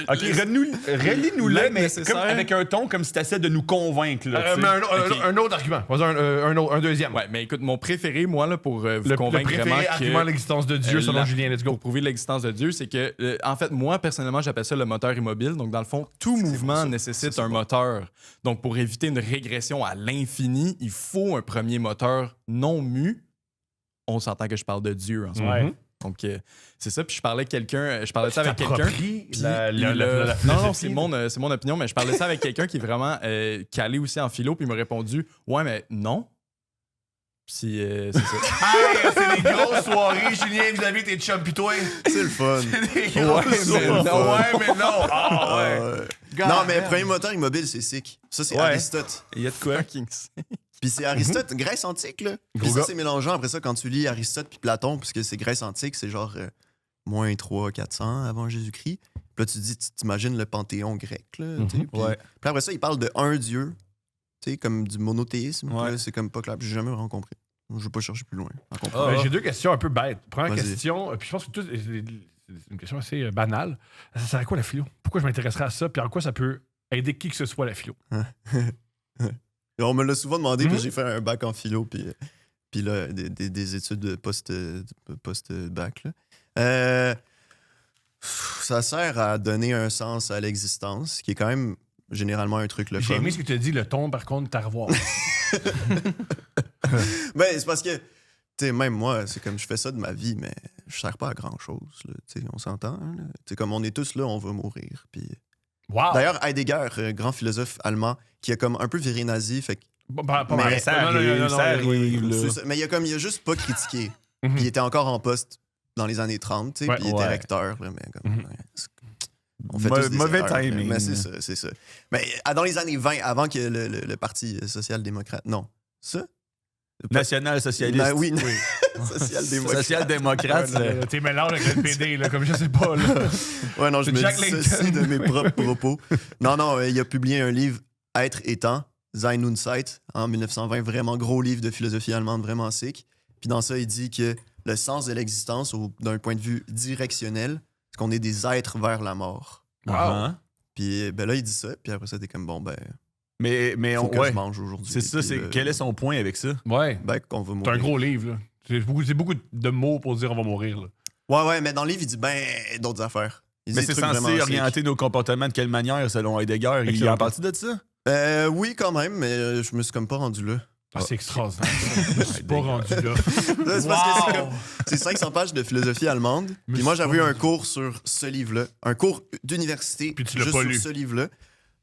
Ok, relis-nous-le, L'être mais nécessaire. comme avec un ton comme si t'essayais de nous convaincre. Là, tu Mais sais. un autre argument. Vas-y, un deuxième. Ouais, mais écoute, mon préféré, moi, là, pour vous Le convaincre préféré vraiment argument de que... l'existence de Dieu selon la- Julien. Let's go. Pour prouver l'existence de Dieu, c'est que, en fait, moi, personnellement, j'appelle ça le moteur immobile. Donc, dans le fond, tout mouvement nécessite un moteur. Donc, pour éviter une régression à l'infini, il faut un premier moteur non mu. On s'entend que je parle de Dieu en ce moment. Ouais. Donc, c'est ça. Puis je parlais de ça avec quelqu'un. T'appropries Puis la non, philosophie. c'est mon opinion, mais je parlais de ça avec quelqu'un qui est vraiment calé aussi en philo, puis il m'a répondu ouais, mais non. Puis c'est ça. Hey, c'est des grosses soirées, Julien, vous avez tes chums pis toi. C'est le fun. Des grosses mais soirées. non. Ouais, mais non. Ah, ouais. Non, mais premier moteur immobile, c'est sick. Ça, c'est Ouais. Aristote. Il y a de quoi? Fucking Puis c'est Aristote, Grèce antique, là. Puis Gros ça, gars. c'est mélangeant après ça quand tu lis Aristote puis Platon, puisque c'est Grèce antique, c'est genre moins 300-400 avant Jésus-Christ. Puis là, tu dis, tu t'imagines le panthéon grec, là. tu sais, puis Ouais. puis après ça, il parle de un dieu, tu sais, comme du monothéisme. Puis Ouais. là, c'est comme pas clair. Puis j'ai jamais vraiment compris. Je veux pas chercher plus loin. à Ah. comprendre. J'ai deux questions un peu bêtes. Première Vas-y. question, puis je pense que c'est une question assez banale. Ça sert à quoi la philo? Pourquoi je m'intéresserais à ça? Puis en quoi ça peut aider qui que ce soit la philo? Et on me l'a souvent demandé, Mhm. puis j'ai fait un bac en philo, puis là, des études post-bac. Là. Ça sert à donner un sens à l'existence, qui est quand même généralement un truc le J'ai fun. aimé ce que tu as dit, le ton, par contre, t'as à revoir. Ben, c'est parce que, tu sais, même moi, c'est comme je fais ça de ma vie, mais je sers pas à grand-chose. là. Tu sais, on s'entend. Hein, là. Tu sais, comme on est tous là, on va mourir. Puis... Wow! D'ailleurs, Heidegger, grand philosophe allemand, qui a comme un peu viré nazi, fait que Pas Mais mal. ça Non, non, non, arrive, non, ça non, arrive. oui, oui. là. c'est ça. Mais il a juste pas critiqué. Mhm. Puis il était encore en poste dans les années 30, tu sais, Ouais, puis il était ouais. recteur, là, mais comme... Mhm. ouais, on fait tous des Mauvais erreurs, timing. Mais c'est ça, c'est ça. Mais dans les années 20, avant que le Parti social-démocrate... Non, ça? National-socialiste. Ben oui, social-démocrate. Social-démocrate. T'es mélange avec le PD, là, comme je sais pas. Là. Ouais, non, je me Jack dissocie Layton. de mes propres propos. Non, il a publié un livre, Être et temps, Sein und Zeit, en 1920. Vraiment gros livre de philosophie allemande, vraiment sick. Puis dans ça, il dit que le sens de l'existence, d'un point de vue directionnel, c'est qu'on est des êtres vers la mort. Wow. Puis ben là, il dit ça. Puis après ça, t'es comme, bon, ben, Mais faut que ouais. je mange aujourd'hui. C'est ça, Puis, quel est son point avec ça? Ouais. Ben, qu'on va C'est mourir. un gros livre, là. C'est beaucoup de mots pour dire on va mourir, là. Ouais, mais dans le livre, il dit, ben, d'autres affaires. Il dit Mais des c'est trucs censé vraiment orienter sick. nos comportements de quelle manière, selon Heidegger? Il Excellent. en parle-tu de ça? Oui, quand même, mais je me suis comme pas rendu là. Ah, c'est extraordinaire. Je me suis pas rendu là. C'est parce que c'est comme- c'est 500 pages de philosophie allemande. Mais Puis moi, c'est j'avais eu pas un cours sur ce livre-là. Un cours d'université. Puis tu l'as juste pas sur lu. ce livre-là.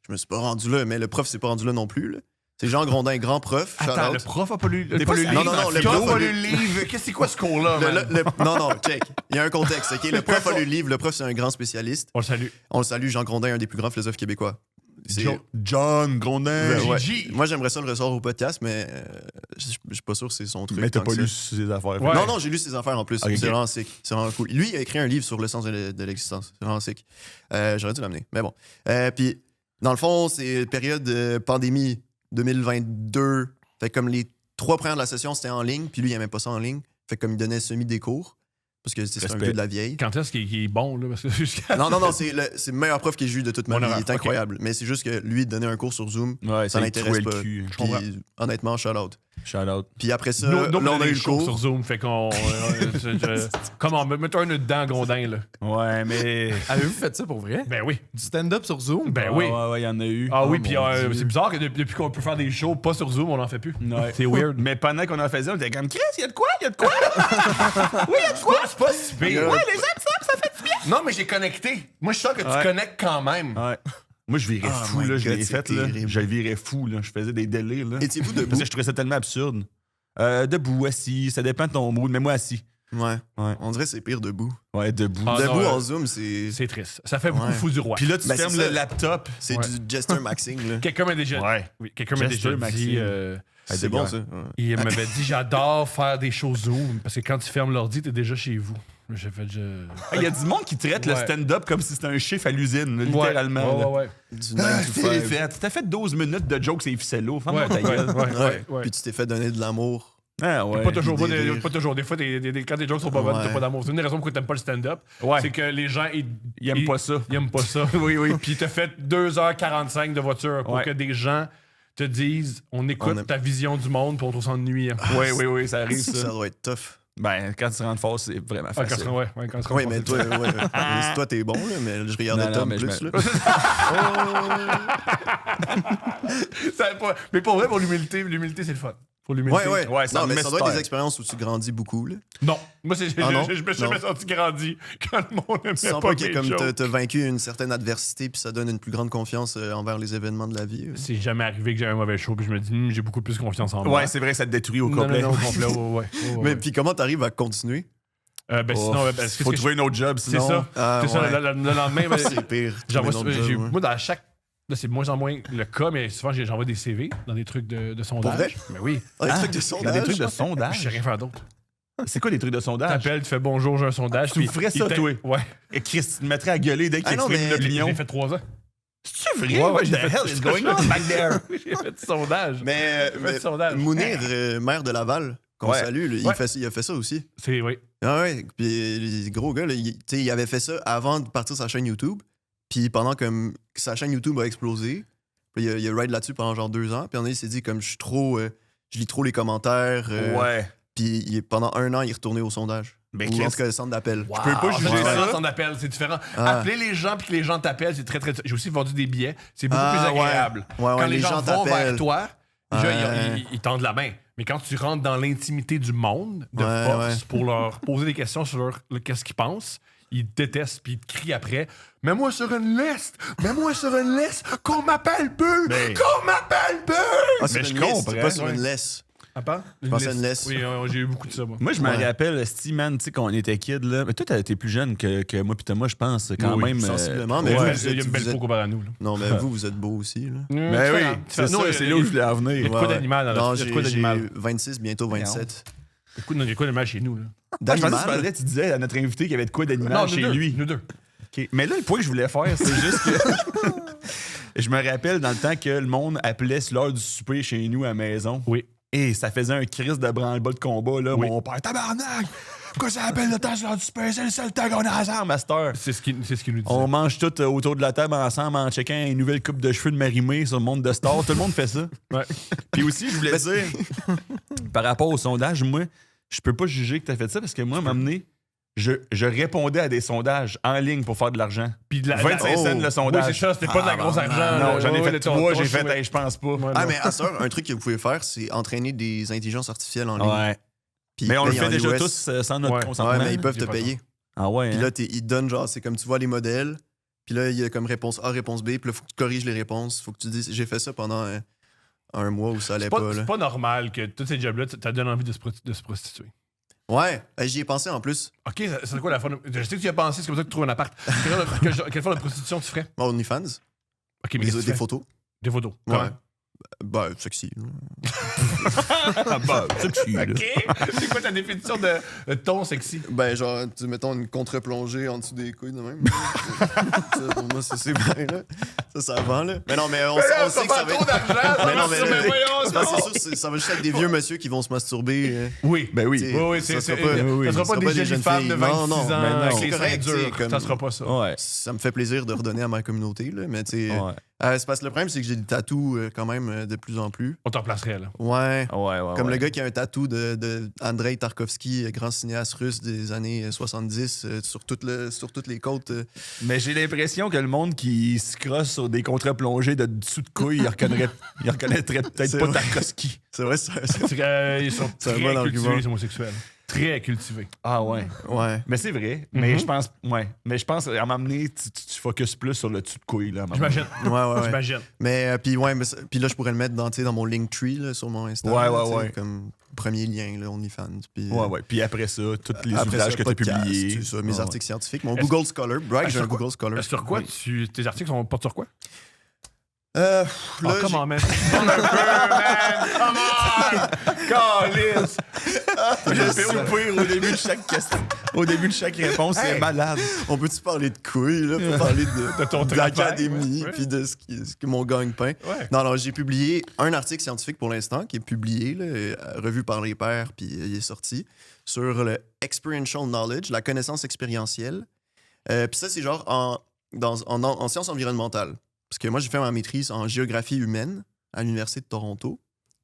Je me suis pas rendu là, mais le prof s'est pas rendu là non plus. là. C'est Jean Grondin, grand prof. shout Attends, out. le prof a pas lu, Des fois, ça Non, non, non, le prof prof a a lu lu le livre. Qu'est-ce que c'est quoi ce cours-là, man? Non, check. Il y a un contexte, OK? Le prof a lu le livre. Le prof, c'est un grand spécialiste. On le salue. On le salue, Jean Grondin, un des plus grands philosophes québécois. C'est- John Grondin. Ouais, ouais. Gigi. Moi, j'aimerais ça le ressort au podcast, mais je suis pas sûr que c'est son truc. Mais t'as tant pas que lu ça. ses affaires. Ouais. Non, j'ai lu ses affaires en plus. Ok, C'est ok. vraiment sick. C'est vraiment cool. Lui, il a écrit un livre sur le sens de l'existence. C'est vraiment sick. J'aurais dû l'amener, mais bon. Puis, dans le fond, c'est période de pandémie 2022. Fait que comme les 3 premières de la session, c'était en ligne, puis lui, il aimait pas ça en ligne. Fait que comme il donnait semi des cours, parce que c'est un Respect. vieux de la vieille. Quand est-ce qu'il est bon, là? Parce que jusqu'à... Non, c'est le meilleur prof que j'ai eu de toute ma Mon vie. erreur, Il est ok. incroyable. Mais c'est juste que lui, donner un cours sur Zoom, Ouais, ça ça l'intéresse l'intéresse pas. le cul. comprends. Puis, honnêtement, shout out. Shout out. Puis après ça, Nous, là, on a eu le cours cours. sur Zoom, fait qu'on... Comment? Mets-toi un nœud dedans, Grondin, là. Ouais, mais. Avez-vous fait ça pour vrai? Ben oui. Du stand-up sur Zoom? Ben oui. Ouais, il y en a eu. Ah oui, Oh puis mon Dieu. c'est bizarre que depuis qu'on peut faire des shows pas sur Zoom, on n'en fait plus. Ouais. C'est weird. Mais pendant qu'on en faisait, on était comme Chris, il y a de quoi? Il y a de quoi? C'est pas si pire. Ouais, les gens savent, ça fait du bien. Non, mais j'ai connecté. Moi, je sens que tu Ouais. connectes quand même. Ouais. Moi, je virais Oh fou, my là. Je God, l'ai c'est fait, là. terrible. Je le virais fou, là. Je faisais des délires, là. Étiez-vous Parce debout? que je trouvais ça tellement absurde. Debout, assis, ça dépend de ton mood, mais moi assis. Ouais. Ouais. On dirait que c'est pire debout. Ouais, debout. Ah, Debout non, en Zoom, c'est C'est triste. Ça fait beaucoup Ouais. fou du roi. Puis là, tu Ben, fermes c'est le ça. laptop. c'est Ouais. du jester maxing. Là. Quelqu'un m'a déjà... Ouais. Oui, quelqu'un m'a Jester déjà dit... Maxime. C'est bon, ça. Ouais. il m'avait dit, j'adore faire des shows Zoom, parce que quand tu fermes l'ordi, t'es déjà chez vous. J'ai fait... Il y a du monde qui traite le Ouais. stand-up comme si c'était un chiffre à l'usine, là, littéralement. là. Ouais. Du Ah, 9 to tu l'as 5. fait. T'as fait 12 minutes de jokes et ficello. Ferme Ouais, ta gueule. Ouais. Puis tu t'es fait donner de l'amour. Ah, ouais. Pas toujours. Des rires. Pas toujours. Des fois, quand tes jokes sont pas bonnes, Ouais. t'as pas d'amour. C'est une des raisons pourquoi t'aimes pas le stand-up. Ouais. C'est que les gens, Ils aiment pas ça. Ils aiment pas ça. Oui, oui. Puis t'as fait 2h45 de voiture pour Ouais. que des gens te disent on écoute On aime- ta vision du monde pour on trouve ça ennuyant. Oui, ça arrive, Ça ça. doit être tough. Ben, quand tu rentres fort, c'est vraiment Ah, quand facile. tu ouais, quand tu Oui, rentres mais fort, toi, ouais. Toi, t'es bon, là, mais je regardais Non, non, Tom mais je plus. me- Là. mais pour vrai, pour l'humilité, c'est le fun. Pour l'humilité. Ouais. ça Non, mais me ça doit être mystère. des expériences où tu grandis beaucoup. Là. Non. Moi, Ah non? je me suis Non. jamais senti grandi quand le monde aimait Tu sens pas pas que mes comme jokes. t'as vaincu une certaine adversité, puis ça donne une plus grande confiance envers les événements de la vie. là. C'est jamais arrivé que j'ai un mauvais show, puis je me dis, j'ai beaucoup plus confiance en moi. Ouais, c'est vrai, ça te détruit au Non, complet. non, au complet, ouais. Mais puis comment t'arrives à continuer? Sinon, Faut trouver un autre job, c'est sinon. ça. Ah, C'est ça, ouais. le lendemain, ben, C'est pire. j'envoie, Trouver un autre job, ouais. moi, dans chaque. Là, c'est de moins en moins le cas, mais souvent, j'envoie des CV dans des trucs de sondage. vrai? Mais oui. Ah, des trucs de Dans sondage. des trucs de Je sondage. sais rien faire d'autre. C'est quoi des trucs de sondage? T'appelles, tu fais bonjour, j'ai un sondage. Tu puis ferais il ça, t'a- toi? Ouais. Et Chris, tu te mettrais à gueuler dès qu'il Ah non, exprime mais une opinion. J'ai fait 3 ans. C'est vrai? Ouais, What j'ai the fait- hell is going on back there? J'ai fait du sondage. Mais, Fais du sondage. Mounir, maire de Laval, qu'on Ouais. salue, là, Ouais. il a fait ça aussi. C'est, oui. Ah ouais, puis les gros gars, là, il avait fait ça avant de partir sa chaîne YouTube. Puis pendant comme que sa chaîne YouTube a explosé, puis il a ride là-dessus pendant genre 2 ans. Puis il s'est dit comme je lis trop les commentaires. Ouais. Puis pendant 1 an, il est retourné au sondage. Mais Ou Chris, en tout cas, le centre d'appel. je peux pas juger C'est ça. différent, son appel, c'est différent. Ah. Appeler les gens puis que les gens t'appellent, c'est très, très. J'ai aussi vendu des billets. C'est beaucoup Ah, plus agréable. Ouais, Quand les gens vont vers t'appellent. toi, déjà, Ouais. ils tendent la main. Mais quand tu rentres dans l'intimité du monde de Ouais, force ouais. pour leur poser des questions sur qu'est-ce qu'ils pensent, ils te détestent puis ils te crient après. Mets-moi sur une liste! Mets-moi sur une liste! Qu'on m'appelle peu! Mais- Qu'on m'appelle peu! Ah, sur Mais une je liste, comprends, pas sur ouais. une laisse. À part? Je pensais à une laisse. Oui, j'ai eu beaucoup de ça, moi. Moi, je me Ouais. rappelle, man, tu sais, quand on était kid, là. Mais toi, t'es plus jeune que moi, puis Thomas, je pense, quand Oui, même. sensiblement, mais ouais. vous Il y a une belle êtes- peau comparé à nous. Là. Non, mais vous êtes beau aussi. Là. Ben oui, c'est ça, c'est là où je voulais en Il y a venir. de quoi d'animal dans Non, la- il y a de quoi j'ai d'animal. 26, bientôt 27. Il y a de quoi d'animal chez nous. Là. Moi, je pensais que tu D'animal? parlais, tu disais à notre invité qu'il y avait de quoi d'animal chez lui. Nous deux. OK. Mais là, le point que je voulais faire, c'est juste que. Je me rappelle dans le temps que le monde appelait sur l'heure du souper chez nous à la maison. Oui. Et ça faisait un crise de branle-bas de combat, là. Oui. Mon père, tabarnak! Pourquoi ça appelle le temps sur l'heure du souper? C'est le seul temps qu'on a ensemble, master. C'est ce qu'il nous disait. On mange tout autour de la table ensemble en checkant une nouvelle coupe de cheveux de Marimé sur le monde de Star. Tout le monde fait ça. Ouais. Puis aussi, je voulais dire, par rapport au sondage, moi, je peux pas juger que tu as fait ça parce que moi, à un moment donné, je répondais à des sondages en ligne pour faire de l'argent. Puis de la 25 cents le Oui, sondage. c'est ça, c'était pas de la grosse argent. Non, j'en ai fait ton- 3, ton j'ai fait, chouette. hey, je pense pas. Ouais, Ah, non. mais à ça, un truc que vous pouvez faire, c'est entraîner des intelligences artificielles en ligne. Ouais. Puis Mais on le payer fait en déjà US. tous sans notre Ouais. consentement. Ouais, mais ils peuvent J'ai te pas payer. Ah ouais. Puis hein? là, ils te donnent genre, c'est comme tu vois les modèles. Puis là, il y a comme réponse A, réponse B. Puis là, faut que tu corriges les réponses. Faut que tu dises, j'ai fait ça pendant un mois où ça allait C'est pas. pas, là. c'est pas normal que tous ces jobs-là, ça donne envie de se prostituer. Ouais, j'y ai pensé en plus. OK, c'est quoi la forme de... Je sais que tu y as pensé, c'est comme ça que tu trouves un appart. Quelle forme de prostitution tu ferais? OnlyFans, OK, mais qu'est-ce que tu des fais? photos. Des photos. Ouais. Comment? Bah, sexy. Ah bah, ça tue, là. OK! C'est quoi ta définition de ton sexy? Ben, genre, mettons une contre-plongée en dessous des couilles de même. Ça, pour moi, c'est bien, là. Ça vend, là. Mais non, mais on sait que ça va être... Mais non, mais c'est parce que c'est sûr, ça va juste être des vieux monsieur qui vont se masturber. Oui. Ben oui. T'sais, Oui, oui, ça c'est... sera pas- oui, ça sera ça pas sera des jeunes femmes de 26 Non, non, ans ben non. avec C'est les seins correct, durs. t'sais, comme- Ça sera pas ça. Ouais. Ça me fait plaisir de redonner à ma communauté, là. Mais tu sais, Ouais. c'est parce que le problème, c'est que j'ai des tatous quand même de plus en plus. On t'en replacerait, là. Ouais. Ouais, ouais. Comme ouais. le gars qui a un tatou de Andrei Tarkovsky, grand cinéaste russe des années 70, sur toutes les côtes. Mais j'ai l'impression que le monde qui se crosse sur des contre-plongées de dessous de couilles, il reconnaîtrait peut-être C'est pas vrai. Tarkovsky. C'est vrai, ça. Ils sont C'est un très bon cultivés, argument. les homosexuels. Très cultivés. Ah ouais. Ouais. Mais c'est vrai. Mais je pense, Mais je pense, à m'amener, tu focuses plus sur le dessus de couille, là. à m'amener. J'imagine. Ouais. J'imagine. Mais puis ouais, puis là je pourrais le mettre dans mon Linktree là, sur mon Insta. Ouais, là, ouais, tu sais, ouais. Comme premier lien là, OnlyFans. Puis Ouais, ouais. Puis après ça, tous les après ouvrages ça, que tu as podcast, publiés. c'est ça, mes Ouais, articles scientifiques, mon Est-ce- Google Scholar. Brag, j'ai sur un quoi- Google Scholar. Sur quoi tes articles portent sur quoi? Là, Oh, j'ai- comment, man? Come on! Calice! Je fais au pire au début de chaque question. Au début de chaque réponse, c'est Hey! malade. On peut-tu parler de couilles, là, pour parler de ton de travail, l'académie, ouais. puis de ce que mon gagne-pain. Ouais. Non, non, j'ai publié un article scientifique pour l'instant, qui est publié, là, revu par les pairs, puis il est sorti, sur le experiential knowledge, la connaissance expérientielle. Puis ça, c'est genre en sciences environnementales. Parce que moi, j'ai fait ma maîtrise en géographie humaine à l'Université de Toronto,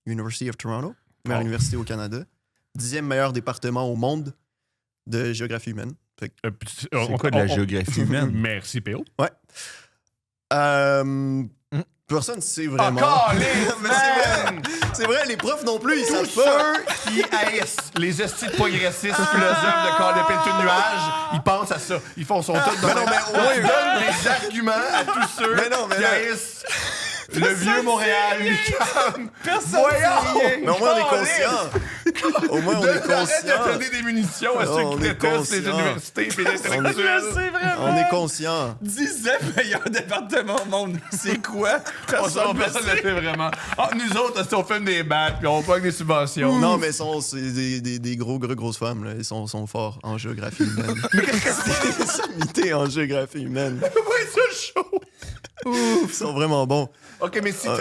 University of Toronto, meilleure Oh. université au Canada. 10e meilleur département au monde de géographie humaine. Fait que, C'est quoi de la géographie humaine? Merci, PO. personne ne sait vraiment. Mais c'est vrai, les profs non plus, ils savent Tous pas. ceux qui haïssent les estis de progressistes philosophes de corps d'épée de tout nuage, ils pensent à ça. Ils font son tout dans Mais non, mais ouais. Ils donnent des arguments à tous ceux Mais non, mais qui là- haïssent le vieux Montréal, Lucam. Personne Mais au moins, on est conscient. Au moins, on est Arrête de conscient. donner des munitions à Non, ceux on qui est détestent les conscient. universités et les On intellectuels. C'est vraiment. On est conscient. 10e meilleur département au monde. C'est quoi? Personne ne le fait vraiment. Ah, nous autres, on fait des battes puis on pogne des subventions. Non, mais c'est des grosses femmes. Là. Ils sont forts en géographie humaine. Mais qu'est-ce que c'est des sommités en géographie humaine? Ouais, ça chaud. Ouf, ils sont vraiment bons. Ok, mais si. Ok,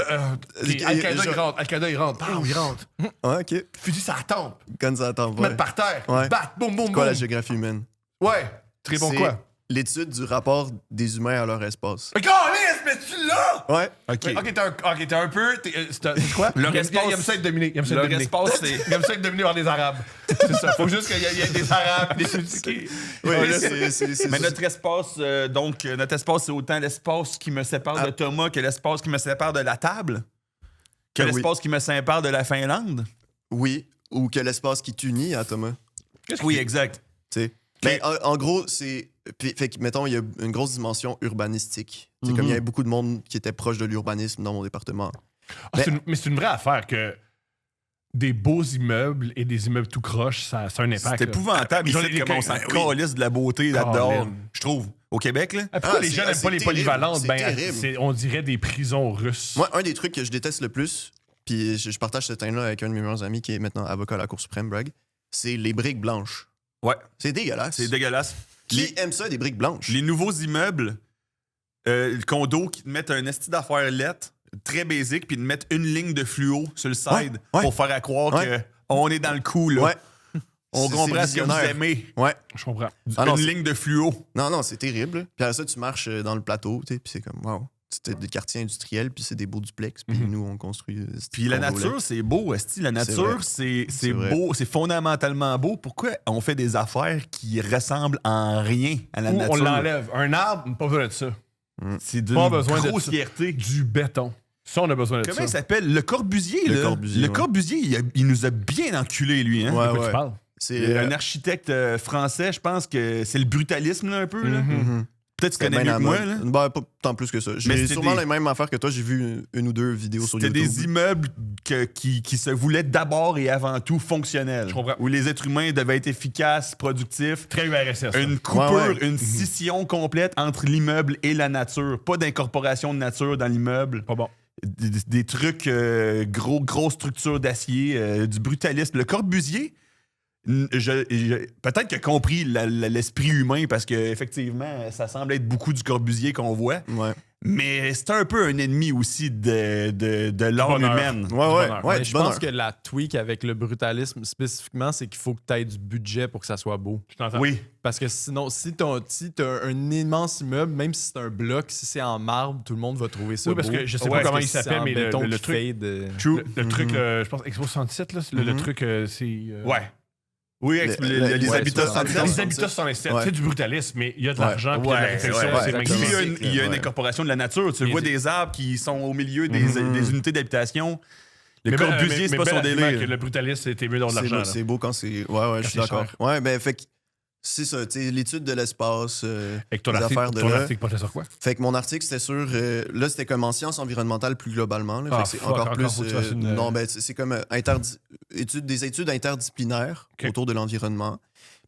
je- Al-Qaïda, je- il rentre. Al-Qaïda, il rentre. Bam, il rentre. Ah, OK. Fusil, ça tombe. Quand ça attend, ouais. Mettre par terre. Ouais. Battre. Boum, boum, Quoi, boum. la géographie humaine? Ouais. Très bon C'est quoi? l'étude du rapport des humains à leur espace. Mais Calice, mais tu l'as! Ouais. OK. Ok, t'es un peu. C'est quoi? Leur Il aime- espace- Il aime ça être dominé. Il aime ça être Leur dominé. espace, c'est. Il aime ça être dominé par des Arabes. C'est ça. Faut juste qu'il y ait des Arabes, des Sud-Africains. Oui, là, c'est Mais notre espace, notre espace, c'est autant l'espace qui me sépare de Thomas que l'espace qui me sépare de la table? Que Oui. l'espace qui me sépare de la Finlande? Oui, ou que l'espace qui t'unit à Thomas. Oui, exact. Tu sais. Mais en gros, c'est. Fait que, mettons, il y a une grosse dimension urbanistique. C'est comme il y avait beaucoup de monde qui était proche de l'urbanisme dans mon département. Mais c'est une vraie affaire que des beaux immeubles et des immeubles tout croche, ça a un impact. C'est là. épouvantable J'en ai ici des comment on s'en calisse de la beauté là-dedans, Colin. je trouve. Au Québec, là. Ah, pourquoi Ah, les c'est- gens n'aiment c'est pas les terrible, polyvalentes? c'est Ben, terrible. on dirait des prisons russes. Moi, un des trucs que je déteste le plus, puis je partage cette haine-là avec un de mes meilleurs amis qui est maintenant avocat à la Cour suprême, Bragg, c'est les briques blanches. Ouais, C'est dégueulasse. c'est dégueulasse. Qui aime ça, des briques blanches? Les nouveaux immeubles, le condo qui te mettent un esti d'affaires lettres, très basique, puis te mettent une ligne de fluo sur le side Ouais. pour faire à croire Ouais. qu'on est dans le coup, là. Ouais. On C'est comprend ce que vous visionnaire. aimez. Ouais. Je comprends. Ah non, une c'est- ligne de fluo. Non, c'est terrible. Puis après ça, tu marches dans le plateau, tu sais, puis c'est comme, wow. C'était des quartiers industriels, puis c'est des beaux duplex, puis nous, on construit. Puis la nature, c'est beau, esti. La nature, c'est vrai. beau, c'est fondamentalement beau. Pourquoi on fait des affaires qui ressemblent en rien à la Ou nature? on l'enlève. Un arbre, pas besoin de ça. C'est d'une Pas besoin de ça. grossièreté. Du béton. Ça, on a besoin de Comment ça. il s'appelle? Le Corbusier, Le là. Corbusier, Le ouais. Corbusier, il nous a bien enculé, lui. Hein? Ouais, De quoi ouais. tu parles? C'est Un architecte français, je pense que c'est le brutalisme, là, un peu. Là. Mhm. Peut-être que tu C'était connais bien mieux à que moi. mode. Là. Ben, pas tant plus que ça. Mais J'ai c'était sûrement des- les mêmes affaires que toi. J'ai vu une ou deux vidéos sur C'était YouTube. des immeubles qui se voulaient d'abord et avant tout fonctionnels. Je comprends. Où les êtres humains devaient être efficaces, productifs. Très URSS. ça. Une coupure, Ouais. une scission complète entre l'immeuble et la nature. Pas d'incorporation de nature dans l'immeuble. Pas bon. Des trucs, grosse structure d'acier, du brutalisme. Le Corbusier, peut-être qu'il a compris l'esprit humain parce qu'effectivement, ça semble être beaucoup du Corbusier qu'on voit. Ouais. Mais c'est un peu un ennemi aussi de l'âme bonheur. humaine. Ouais, ouais. bonheur. Ouais, Mais du je pense bonheur. que la tweak avec le brutalisme spécifiquement, c'est qu'il faut que tu aies du budget pour que ça soit beau. Je t'entends. Oui. Parce que sinon, si t'as un immense immeuble, même si c'est un bloc, si c'est en marbre, tout le monde va trouver ça Oui, parce beau. que je sais Ouais, pas comment Parce il que si s'appelle, c'est en mais béton le qui truc. fade, True. Le truc, je pense, Expo 67, là, le truc, c'est. Ouais. Oui, les ouais, habitats 67. Les habitats 67, Ouais. c'est du brutalisme, mais il y a de l'argent, puis il y a de la Ouais, réflexion, ouais, c'est ouais. Puis magnifique. il y a une Ouais. incorporation de la nature. Tu Il vois dit- des arbres qui sont au milieu des unités d'habitation. Le Mais Corbusier, c'est pas son bel argument délire. que le brutaliste, c'était mieux dans de C'est l'argent. beau, là. c'est beau quand c'est. Ouais, je suis c'est d'accord. cher. Ouais, ben, fait que c'est ça, tu sais, l'étude de l'espace, Avec ton les article, affaires de ton là. article portait sur quoi? Fait que mon article, c'était sur. Là, c'était comme en sciences environnementales plus globalement. Là, Ah, fait que c'est fuck, encore encore, plus. faut que tu fasses une- Non, ben, c'est comme des études interdisciplinaires Ok. autour de l'environnement.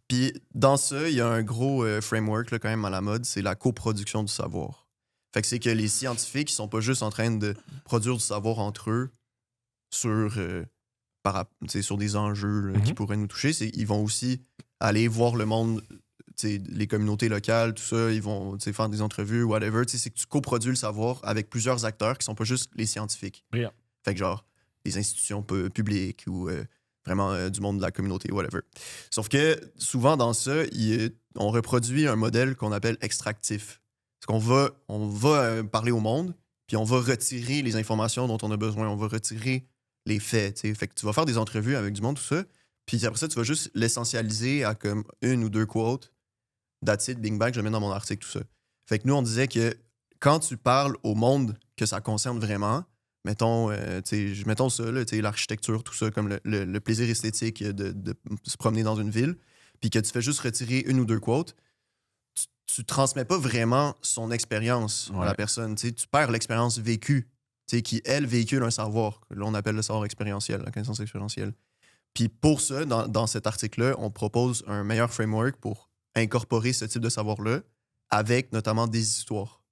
Puis dans ça, il y a un gros framework là, quand même à la mode, c'est la coproduction du savoir. Fait que c'est que les scientifiques, ils sont pas juste en train de produire du savoir entre eux sur, sur des enjeux là, qui pourraient nous toucher. Ils vont aussi aller voir le monde, les communautés locales, tout ça. Ils vont faire des entrevues, whatever. C'est que tu coproduis le savoir avec plusieurs acteurs qui sont pas juste les scientifiques. Brillant. Fait que genre, des institutions publiques ou vraiment du monde de la communauté, whatever. Sauf que souvent dans ça, on reproduit un modèle qu'on appelle extractif. C'est qu'on va, parler au monde, puis on va retirer les informations dont on a besoin, on va retirer les faits. T'sais. Fait que tu vas faire des entrevues avec du monde, tout ça, puis après ça, tu vas juste l'essentialiser à comme une ou deux quotes. That's it, Bing Bang, je le mets dans mon article, tout ça. Fait que nous, on disait que quand tu parles au monde que ça concerne vraiment, mettons ça, là, l'architecture, tout ça, comme le plaisir esthétique de se promener dans une ville, puis que tu fais juste retirer une ou deux quotes, tu transmets pas vraiment son expérience à la personne. Tu perds l'expérience vécue, qui, elle, véhicule un savoir. Là, on appelle le savoir expérientiel, la connaissance expérientielle. Puis pour ça, dans cet article-là, on propose un meilleur framework pour incorporer ce type de savoir-là avec notamment des histoires.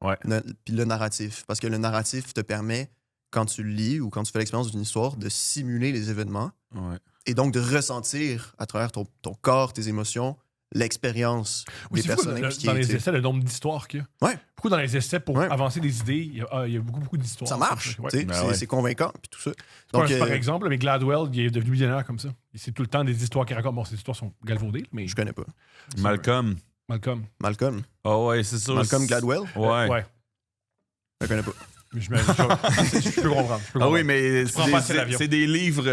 Ouais. Puis le narratif. Parce que le narratif te permet, quand tu le lis ou quand tu fais l'expérience d'une histoire, de simuler les événements Ouais. et donc de ressentir à travers ton corps, tes émotions, l'expérience Oui, des c'est fou, personnes impliquées. dans les tu sais. essais, le nombre d'histoires qu'il y a. Ouais. Beaucoup dans les essais, pour Ouais. avancer des idées, il y a beaucoup d'histoires. Ça marche. Ouais. tu sais, Ben c'est ouais. c'est convaincant. Puis tout ça. C'est pas Donc, un super exemple, mais Gladwell, il est devenu millionnaire comme ça. Et c'est tout le temps des histoires qu'il raconte. Bon, ces histoires sont galvaudées, mais je connais pas. Malcolm. Malcolm. Malcolm. Ah ouais, c'est sûr. Malcolm Gladwell? Ouais. Ouais. Je connais pas. Mais je peux comprendre. Ah oui, mais prends pas assez l'avion. c'est des livres